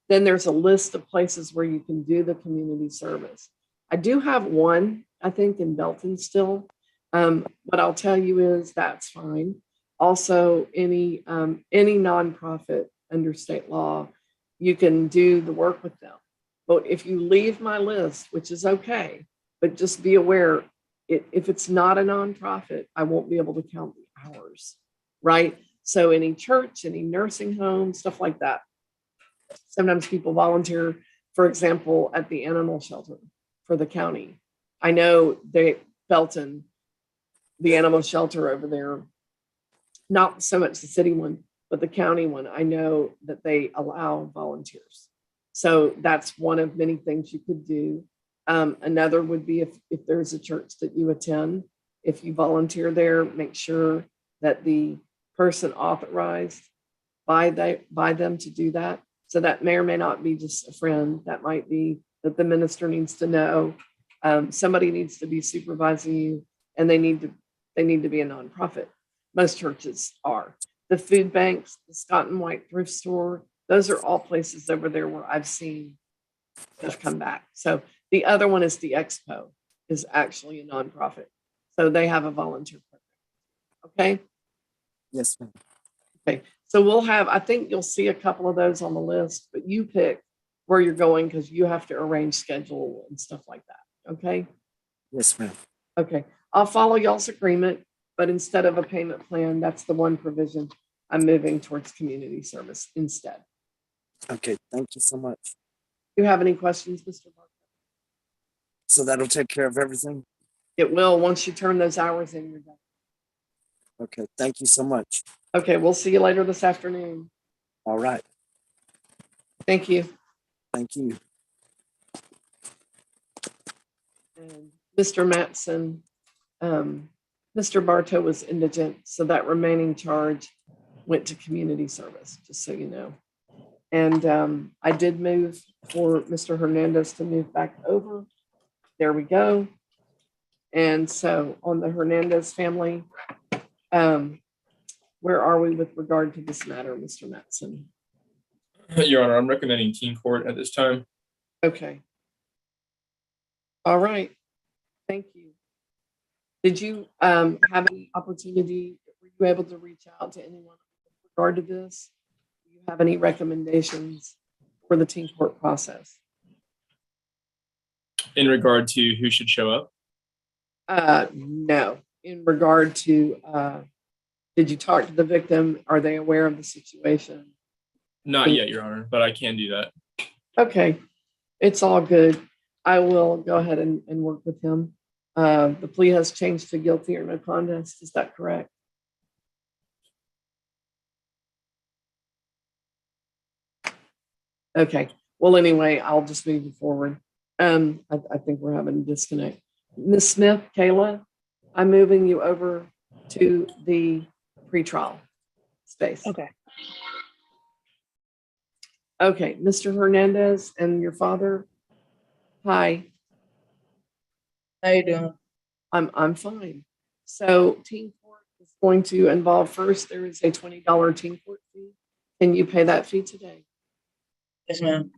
Then there's a list of places where you can do the community service. I do have one, I think, in Belton still. What I'll tell you is that's fine. Also, any nonprofit under state law, you can do the work with them. But if you leave my list, which is okay, but just be aware, if it's not a nonprofit, I won't be able to count the hours, right? So any church, any nursing home, stuff like that. Sometimes people volunteer, for example, at the animal shelter for the county. I know Belton, the animal shelter over there, not so much the city one, but the county one, I know that they allow volunteers. So that's one of many things you could do. Another would be if there's a church that you attend, if you volunteer there, make sure that the person authorized by them to do that. So that may or may not be just a friend. That might be that the minister needs to know. Somebody needs to be supervising you, and they need to be a nonprofit. Most churches are. The food banks, the Scott and White thrift store, those are all places over there where I've seen have come back. So the other one is the Expo, is actually a nonprofit. So they have a volunteer program. Okay. Yes, ma'am. Okay. So we'll have, I think you'll see a couple of those on the list, but you pick where you're going because you have to arrange schedule and stuff like that. Okay. Yes, ma'am. Okay. I'll follow y'all's agreement, but instead of a payment plan, that's the one provision I'm moving towards community service instead. Okay. Thank you so much. Do you have any questions, Mr. Barker? So that'll take care of everything? It will, once you turn those hours in, you're done. Okay. Thank you so much. Okay, we'll see you later this afternoon. All right. Thank you. Thank you. And Mr. Mattson, Mr. Bartow was indigent, so that remaining charge went to community service, just so you know. And I did move for Mr. Hernandez to move back over. There we go. And so on the Hernandez family, where are we with regard to this matter, Mr. Mattson? Your Honor, I'm recommending teen court at this time. Okay. All right. Thank you. Did you have any opportunity, were you able to reach out to anyone with regard to this? Do you have any recommendations for the teen court process? In regard to who should show up? No. In regard to, did you talk to the victim? Are they aware of the situation? Not yet, Your Honor, but I can do that. Okay. It's all good. I will go ahead and work with him. The plea has changed to guilty or no contest. Is that correct? Okay. Well, anyway, I'll just move you forward. I think we're having a disconnect. Ms. Smith, Kayla, I'm moving you over to the pretrial space. Okay. Okay, Mr. Hernandez and your father. Hi. How you doing? I'm fine. So teen court is going to involve first, there is a $20 teen court fee. Can you pay that fee today? Yes, ma'am.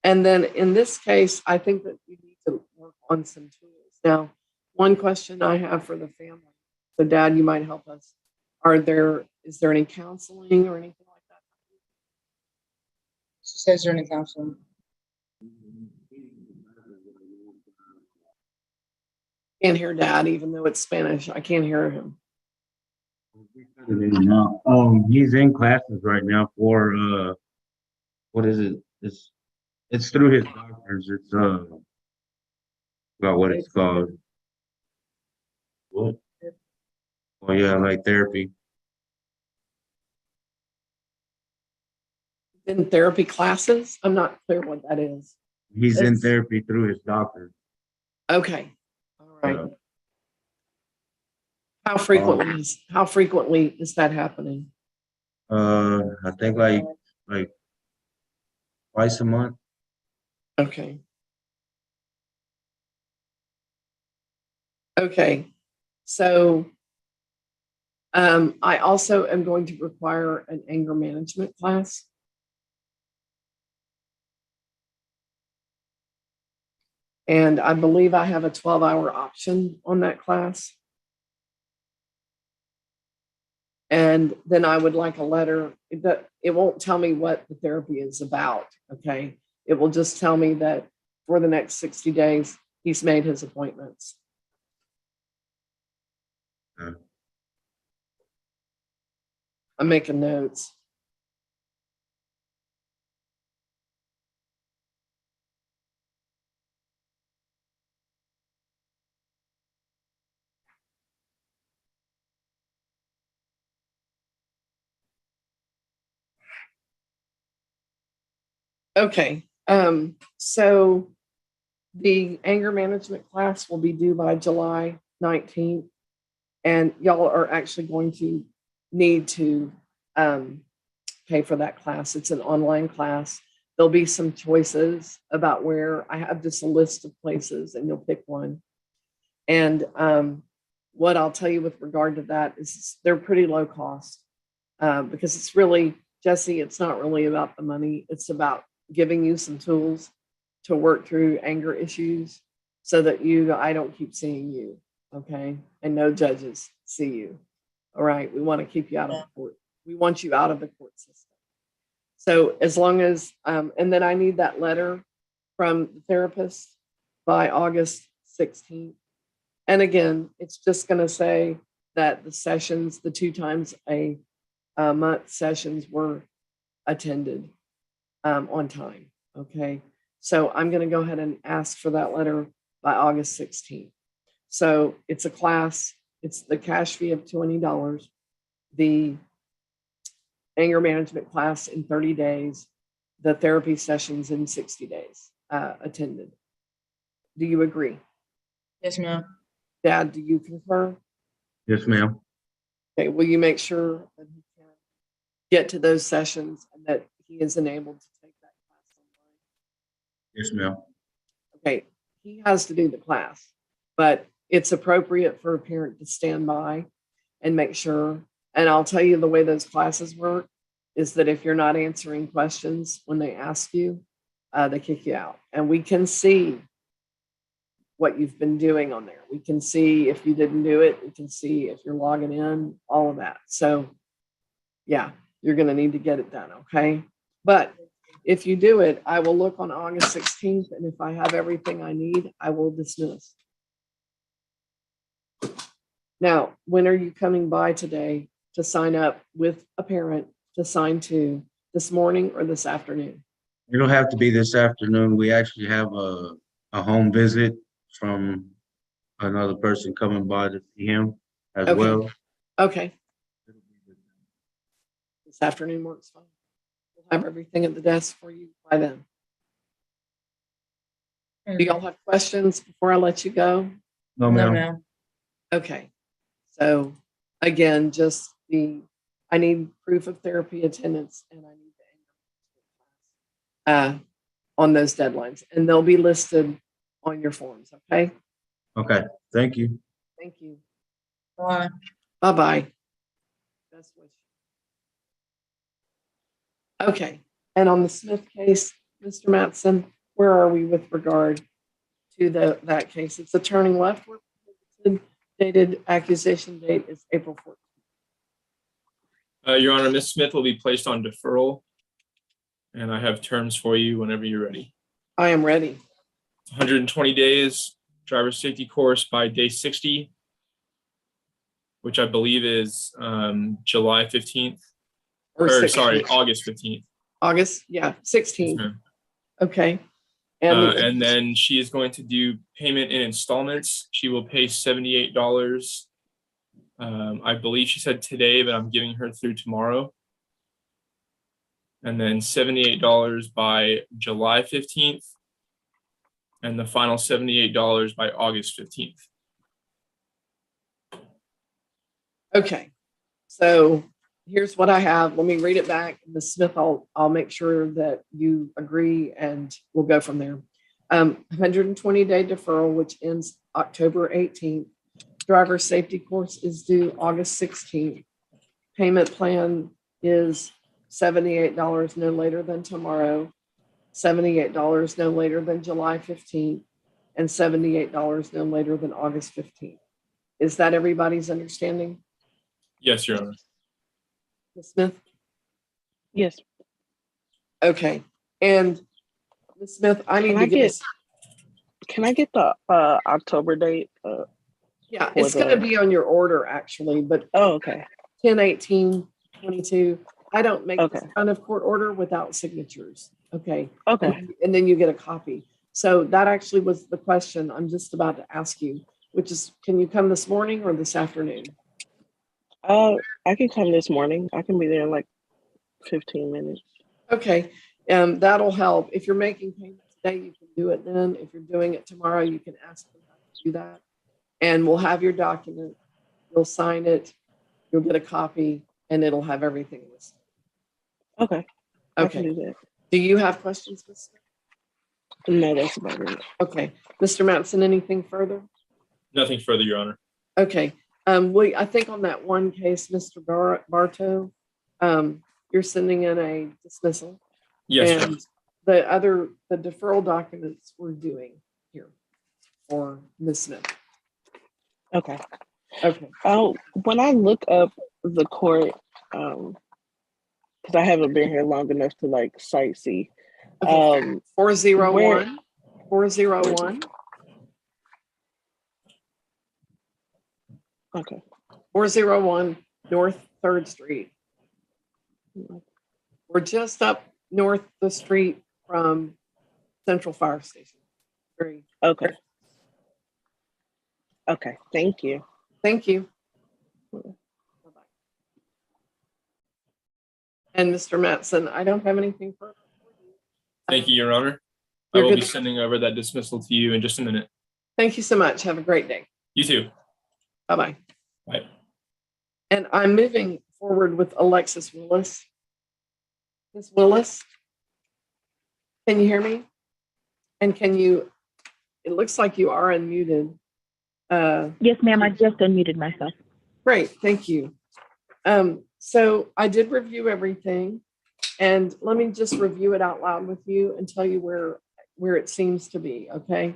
And then in this case, I think that we need to work on some tools. Now, one question I have for the family, so Dad, you might help us. Is there any counseling or anything like that? She says you're in the council. Can't hear Dad, even though it's Spanish. I can't hear him. Now, he's in classes right now for what is it? It's through his doctors. It's about what it's called. What? Oh yeah, like therapy. In therapy classes? I'm not clear what that is. He's in It's- therapy through his doctor. Okay. All right. How frequently is that happening? I think like twice a month. Okay. Okay. So I also am going to require an anger management class. And I believe I have a 12-hour option on that class. And then I would like a letter. It won't tell me what the therapy is about, okay? It will just tell me that for the next 60 days, he's made his appointments. I'm making notes. Okay, so the anger management class will be due by July 19th. And y'all are actually going to need to pay for that class. It's an online class. There'll be some choices about where I have just a list of places and you'll pick one. And what I'll tell you with regard to that is they're pretty low cost because it's really, Jesse, it's not really about the money. It's about giving you some tools to work through anger issues so that I don't keep seeing you. Okay. And no judges see you. All right. We want to keep you out of the court. We want you out of the court system. So as long as, and then I need that letter from the therapist by August 16th. And again, it's just going to say that the sessions, the 2 times a month sessions were attended on time. Okay. So I'm going to go ahead and ask for that letter by August 16th. So it's a class, it's the cash fee of $20, the anger management class in 30 days, the therapy sessions in 60 days attended. Do you agree? Yes, ma'am. Dad, do you concur? Yes, ma'am. Okay, will you make sure that he can get to those sessions and that he is enabled to take that class online? Yes, ma'am. Okay, he has to do the class, but it's appropriate for a parent to stand by and make sure. And I'll tell you the way those classes work is that if you're not answering questions when they ask you, they kick you out. And we can see what you've been doing on there. We can see if you didn't do it. We can see if you're logging in, all of that. So yeah, you're going to need to get it done. Okay. But if you do it, I will look on August 16th. And if I have everything I need, I will dismiss. Now, when are you coming by today to sign up with a parent to sign to, this morning or this afternoon? It'll have to be this afternoon. We actually have a home visit from another person coming by to see him as Okay. well. Okay. This afternoon works fine. We'll have everything at the desk for you by then. Do y'all have questions before I let you go? No, No, ma'am. ma'am. Okay. So again, I need proof of therapy attendance and I need the on those deadlines, and they'll be listed on your forms. Okay. Okay. Thank you. Thank you. Bye. Bye-bye. Best wishes. Okay. And on the Smith case, Mr. Mattson, where are we with regard to that case? It's a turning left. Dated accusation date is April 14th. Your Honor, Ms. Smith will be placed on deferral, and I have terms for you whenever you're ready. I am ready. 120 days, driver's safety course by day 60, which I believe is July 15th. Or 16th. sorry, August 15th. August, yeah, 16th. Yes, okay. And then she is going to do payment in installments. She will pay $78. I believe she said today, but I'm giving her through tomorrow. And then $78 by July 15th. And the final $78 by August 15th. Okay. So here's what I have. Let me read it back. Ms. Smith, I'll make sure that you agree and we'll go from there. 120-day deferral, which ends October 18th. Driver safety course is due August 16th. Payment plan is $78 no later than tomorrow, $78 no later than July 15th, and $78 no later than August 15th. Is that everybody's understanding? Yes, Your Honor. Ms. Smith? Yes. Okay. And Ms. Smith, I need to get. Can I get the October date? Yeah, it's going to be on your order actually, but okay. 10/18/22. I don't make this kind of court order without signatures. Okay. Okay. And then you get a copy. So that actually was the question I'm just about to ask you, which is, can you come this morning or this afternoon? I can come this morning. I can be there in like 15 minutes. Okay. That'll help. If you're making payment today, you can do it then. If you're doing it tomorrow, you can ask them to do that. And we'll have your document. You'll sign it. You'll get a copy, and it'll have everything listed. Okay. Okay. I can do that. Do you have questions, Ms. Smith? No, that's about it. Okay. Mr. Matson, anything further? Nothing further, Your Honor. Okay. I think on that one case, Mr. Bartow, you're sending in a dismissal. Yes, and the deferral documents we're doing here for Ms. Smith. Okay. Okay. When I look up the court, because I haven't been here long enough to like sightsee. 401. 401. Okay. 401 North 3rd Street. We're just up north the street from Central Fire Station. Okay. Okay. Thank you. Thank you. Bye-bye. And Mr. Matson, I don't have anything further. Thank you, Your Honor. I will be sending over that dismissal to you in just a minute. Thank you so much. Have a great day. You too. Bye-bye. Bye. And I'm moving forward with Alexis Willis. Ms. Willis, can you hear me? And it looks like you are unmuted. Yes, ma'am. I just unmuted myself. Great. Thank you. So I did review everything, and let me just review it out loud with you and tell you where it seems to be. Okay.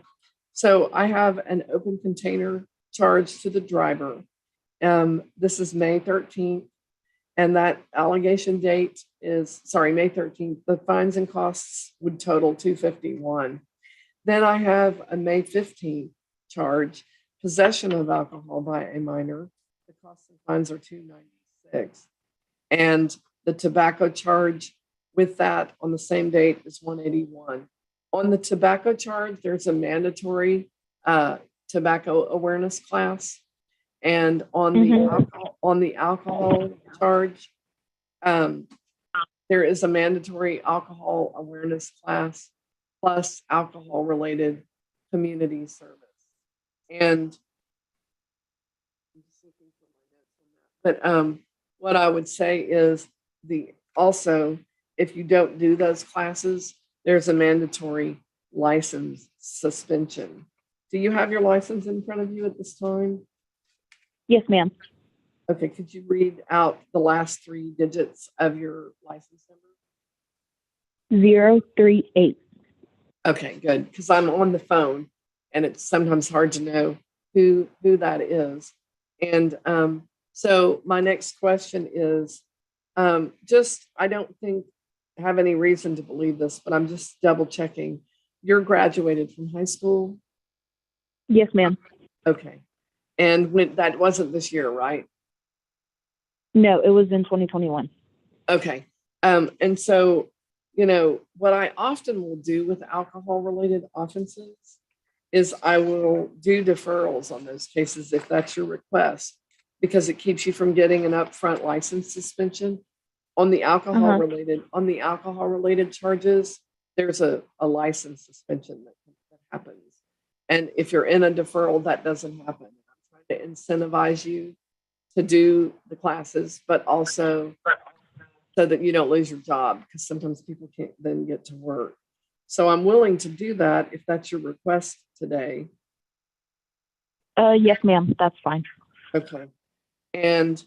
So I have an open container charge to the driver. This is May 13th, and that allegation date is, May 13th. The fines and costs would total $251. Then I have a May 15th charge, possession of alcohol by a minor. The costs and fines are $296. And the tobacco charge with that on the same date is $181. On the tobacco charge, there's a mandatory tobacco awareness class. And on the alcohol charge, there is a mandatory alcohol awareness class plus alcohol related community service. And I'm just looking for my notes on that. But what I would say is also, if you don't do those classes, there's a mandatory license suspension. Do you have your license in front of you at this time? Yes, ma'am. Okay, could you read out the last 3 digits of your license number? 038. Okay, good, because I'm on the phone and it's sometimes hard to know who that is. And so my next question is, just, I don't think I have any reason to believe this, but I'm just double checking. You're graduated from high school? Yes, ma'am. Okay. And when that wasn't this year, right? No, it was in 2021. Okay. And so, you know, what I often will do with alcohol related offenses is I will do deferrals on those cases if that's your request, because it keeps you from getting an upfront license suspension. On the alcohol related charges, there's a license suspension that happens. And if you're in a deferral, that doesn't happen. I'm trying to incentivize you to do the classes, but also so that you don't lose your job, because sometimes people can't then get to work. So I'm willing to do that if that's your request today. Yes, ma'am. That's fine. Okay. And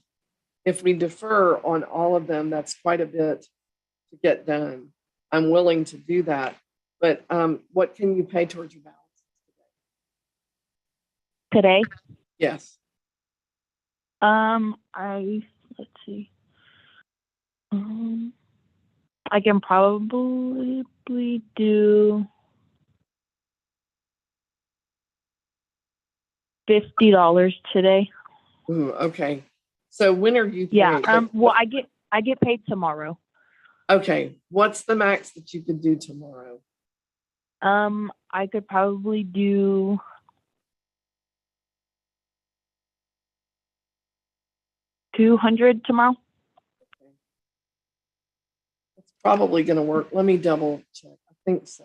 if we defer on all of them, that's quite a bit to get done. I'm willing to do that. But what can you pay towards your balance Today? Yes. Let's see. I can probably do $50 today. Ooh, okay. So when are you paid? Yeah. Well, I get paid tomorrow. Okay. What's the max that you could do tomorrow? I could probably do $200 tomorrow. It's probably going to work. Let me double check. I think so.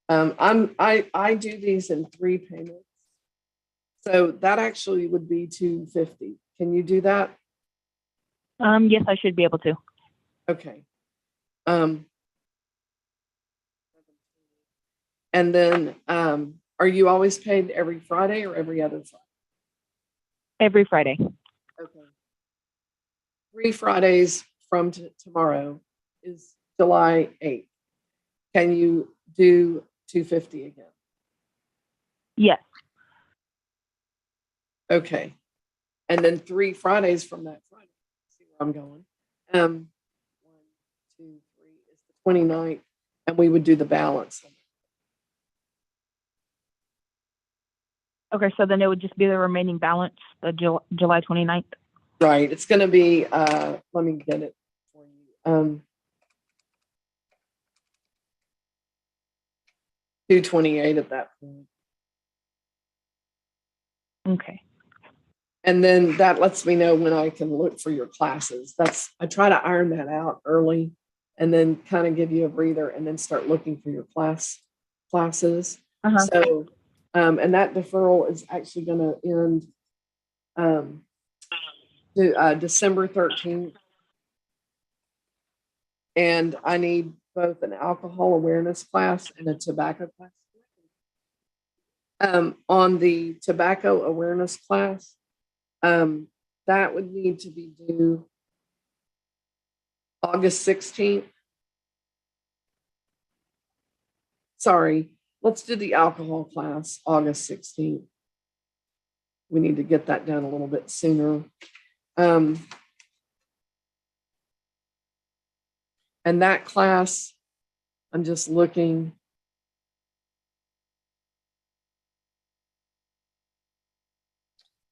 I do these in 3 payments. So that actually would be $250. Can you do that? Yes, I should be able to. Okay. And then are you always paid every Friday or every other Friday? Every Friday. Okay. 3 Fridays from tomorrow is July 8th. Can you do $250 again? Yes. Okay. And then 3 Fridays from that Friday. See where I'm going. 1, 2, 3 is the 29th, and we would do the balance. Okay, so then it would just be the remaining balance, the July 29th. Right. It's going to be, let me get it for you. 228 at that point. Okay. And then that lets me know when I can look for your classes. I try to iron that out early and then kind of give you a breather and then start looking for your classes. So, and that deferral is actually going to end December 13th. And I need both an alcohol awareness class and a tobacco class. On the tobacco awareness class, that would need to be due August 16th. Sorry, let's do the alcohol class August 16th. We need to get that done a little bit sooner. And that class, I'm just looking.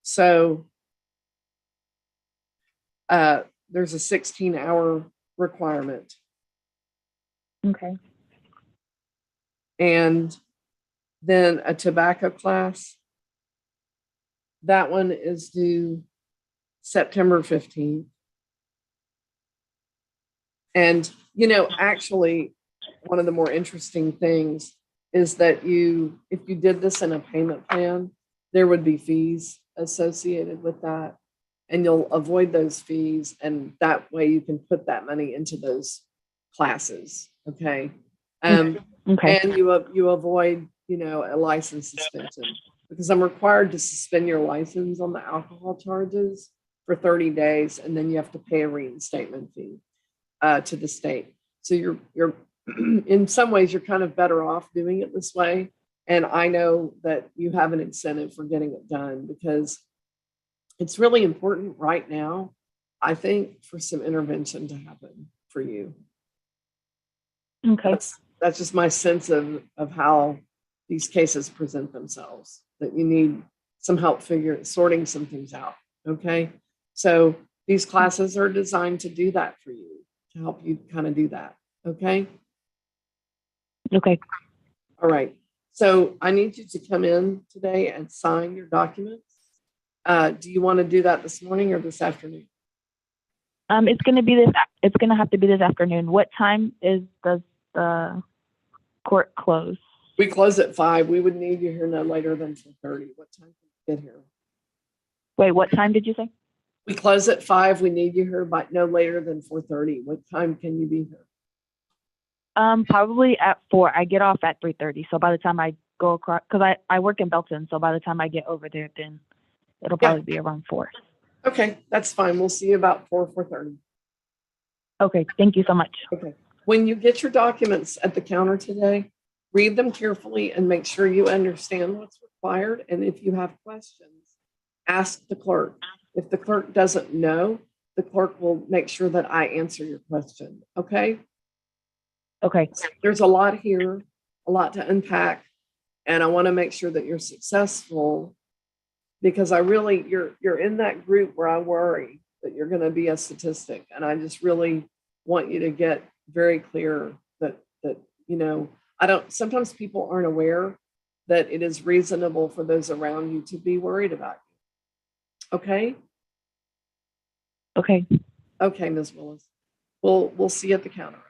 So there's a 16-hour requirement. Okay. And then a tobacco class. That one is due September 15th. And, you know, actually, one of the more interesting things is that if you did this in a payment plan, there would be fees associated with that. And you'll avoid those fees. And that way you can put that money into those classes. Okay. Okay. And you avoid, you know, a license suspension, because I'm required to suspend your license on the alcohol charges for 30 days. And then you have to pay a reinstatement fee to the state. So you're in some ways, you're kind of better off doing it this way. And I know that you have an incentive for getting it done because it's really important right now, I think, for some intervention to happen for you. Okay. That's just my sense of how these cases present themselves, that you need some help sorting some things out. Okay. So these classes are designed to do that for you, to help you kind of do that. Okay. Okay. All right. So I need you to come in today and sign your documents. Do you want to do that this morning or this afternoon? It's gonna have to be this afternoon. What time does the court close? We close at 5. We would need you here no later than 4:30. What time can you get here? Wait, what time did you say? We close at 5. We need you here by no later than 4:30. What time can you be here? Probably at 4. I get off at 3:30. So by the time I go across, because I work in Belton, so by the time I get over there, then it'll probably be around 4. Okay, that's fine. We'll see you about 4:30. Okay, thank you so much. Okay. When you get your documents at the counter today, read them carefully and make sure you understand what's required. And if you have questions, ask the clerk. If the clerk doesn't know, the clerk will make sure that I answer your question. Okay? Okay. There's a lot here, a lot to unpack, and I want to make sure that you're successful because you're in that group where I worry that you're going to be a statistic, and I just really want you to get very clear that sometimes people aren't aware that it is reasonable for those around you to be worried about you. Okay? Okay. Okay, Ms. Willis. We'll see you at the counter.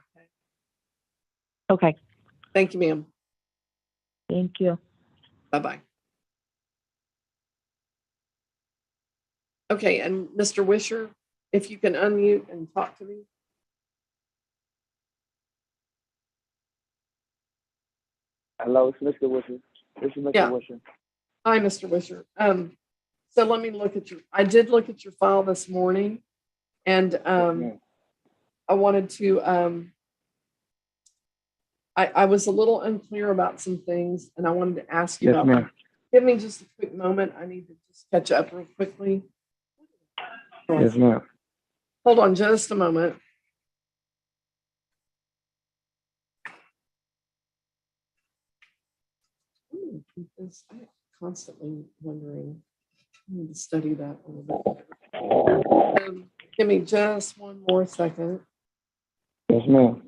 Okay. Thank you, ma'am. Thank you. Bye-bye. Okay, and Mr. Wisher, if you can unmute and talk to me. Hello, it's Mr. Wisher. This is Mr. Yeah. Wisher. Hi, Mr. Wisher. So let me I did look at your file this morning, and I wanted to, I was a little unclear about some things, and I wanted to ask you Yes, about ma'am. them. Give me just a quick moment. I need to just catch up real quickly. Yes, ma'am. Hold on just a moment. I'm constantly wondering. I need to study that a little bit. Give me just one more second. Yes, ma'am.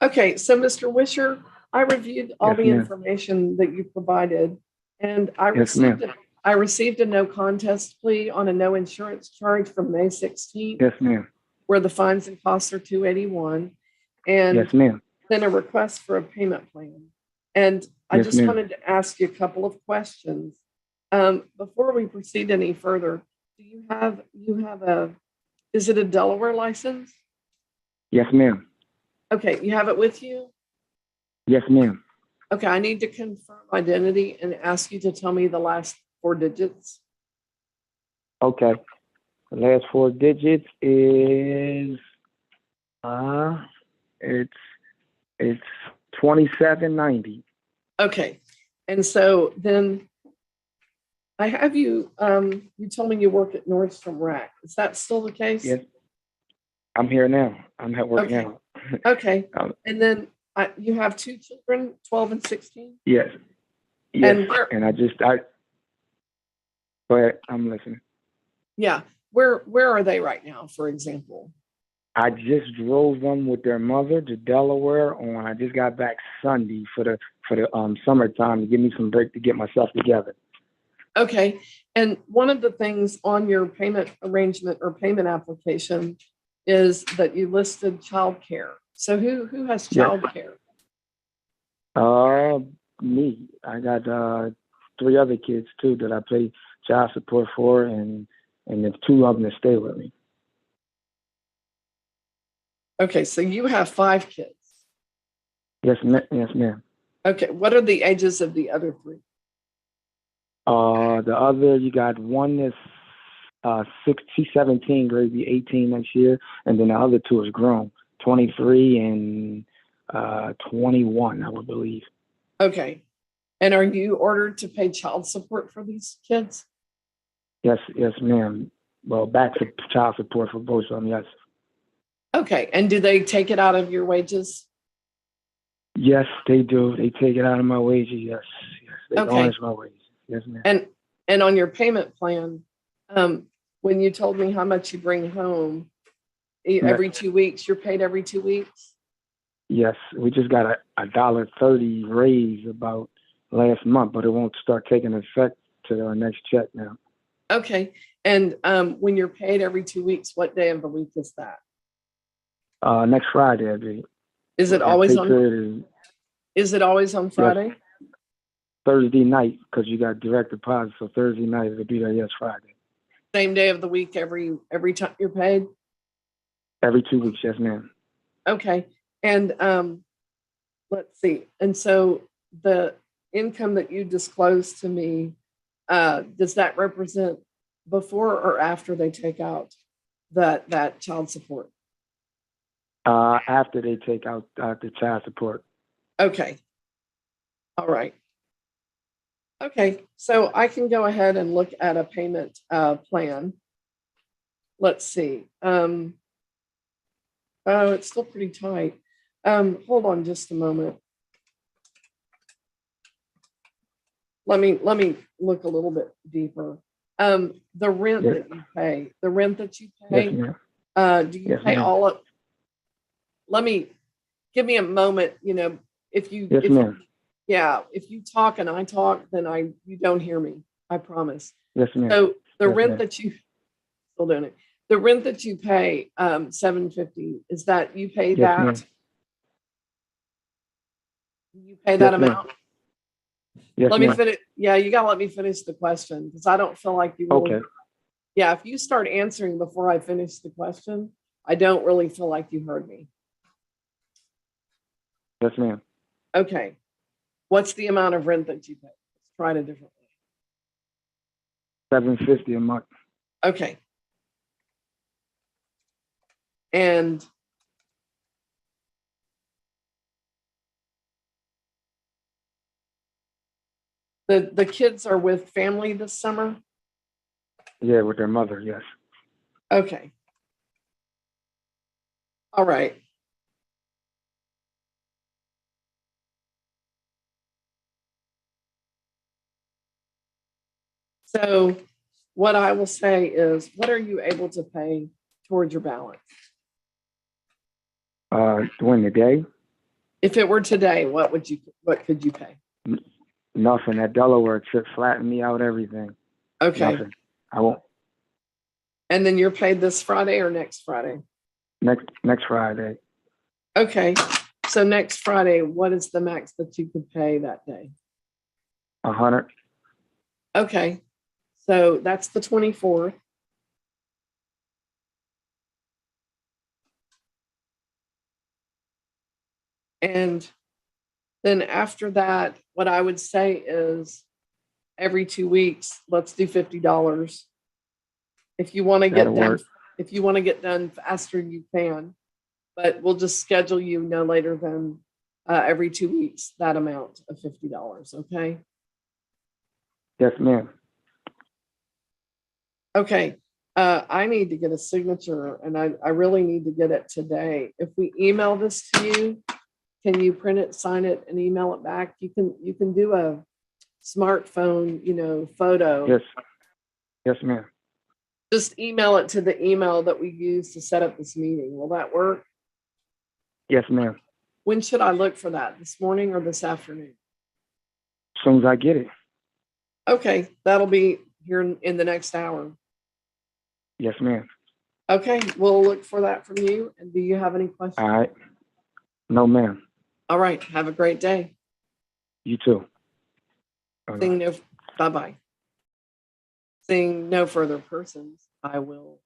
Okay, so Mr. Wisher, I reviewed all Yes, the ma'am. information that you provided, and Yes, ma'am. I received a no contest plea on a no insurance charge from May 16th, Yes, ma'am. where the fines and costs are $281, and Yes, ma'am. then a request for a payment plan. And I Yes, just ma'am. wanted to ask you a couple of questions. Before we proceed any further, do you have is it a Delaware license? Yes, ma'am. Okay, you have it with you? Yes, ma'am. Okay, I need to confirm identity and ask you to tell me the last 4 digits. Okay. The last 4 digits is it's 2790. Okay, and so then I have you, you told me you work at Nordstrom Rack. Is that still the case? Yes. I'm here now. I'm at work Okay. now. Okay, and then you have 2 children, 12 and 16? Yes. Yes. And I go ahead. I'm listening. Yeah, where are they right now, for example? I just drove them with their mother to Delaware I just got back Sunday for the summertime to give me some break to get myself together. Okay, and one of the things on your payment arrangement or payment application is that you listed childcare. So who has Yes. childcare? Me. I got 3 other kids too that I pay child support for, and there's 2 of them that stay with me. Okay, so you have 5 kids. Yes, ma'am. Okay, what are the ages of the other 3? The other, you got one is she's 17, going to be 18 next year, and then the other 2 is grown, 23 and 21, I would believe. Okay, and are you ordered to pay child support for these kids? Yes, ma'am. Well, back to child support for both of them, yes. Okay, and do they take it out of your wages? Yes, they do. They take it out of my wages, yes. They Okay. garnish my wages. Yes, ma'am. And on your payment plan, when you told me how much you bring home every 2 weeks, you're paid every 2 weeks? Yes, we just got a $1.30 raise about last month, but it won't start taking effect to our next check now. Okay, and when you're paid every 2 weeks, what day of the week is that? Next Friday, I believe. Is it Our always pay on? period Is it always on Friday? Thursday night, because you got direct deposit, so Thursday night it'll be there, yes, Friday. Same day of the week every time you're paid? Every 2 weeks, yes, ma'am. Okay, and let's see. And so the income that you disclosed to me, does that represent before or after they take out that child support? After they take out the child support. Okay. All right. Okay, so I can go ahead and look at a payment plan. Let's see. Oh, it's still pretty tight. Hold on just a moment. Let me look a little bit deeper. The rent Yes. that you pay, Yes, ma'am. do you Yes, pay ma'am. all of? Give me a moment. You know, if you Yes, ma'am. if you talk and I talk, then you don't hear me. I promise. Yes, ma'am. So the Yes, rent ma'am. that you still doing it. The rent that you pay, $750, is that you pay Yes, that? ma'am. You pay that Yes, ma'am. amount? Yes, Let me ma'am. finish. Yeah, you gotta let me finish the question because I don't feel like you really. Okay. Yeah, if you start answering before I finish the question, I don't really feel like you heard me. Yes, ma'am. Okay. What's the amount of rent that you pay? Let's try it a different way. $750 a month. Okay. And the kids are with family this summer? Yeah, with their mother, yes. Okay. All right. So what I will say is, what are you able to pay towards your balance? During the day, If it were today, what could you pay? nothing. That Delaware trip flattened me out, everything. Okay. Nothing. I won't. And then you're paid this Friday or next Friday? Next Friday. Okay. So next Friday, what is the max that you could pay that day? 100. Okay. So that's the 24th. And then after that, what I would say is every 2 weeks, let's do $50. If you want to That'll get done, work. if you want to get done faster, you can. But we'll just schedule you no later than every 2 weeks, that amount of $50. Okay. Yes, ma'am. Okay. I need to get a signature and I really need to get it today. If we email this to you, can you print it, sign it, and email it back? You can do a smartphone, photo. Yes. Yes, ma'am. Just email it to the email that we use to set up this meeting. Will that work? Yes, ma'am. When should I look for that? This morning or this afternoon? As soon as I get it. Okay, that'll be here in the next hour. Yes, ma'am. Okay, we'll look for that from you. And do you have any questions? All right. No, ma'am. All right, have a great day. You too. Bye-bye. Bye-bye. Seeing no further persons, I will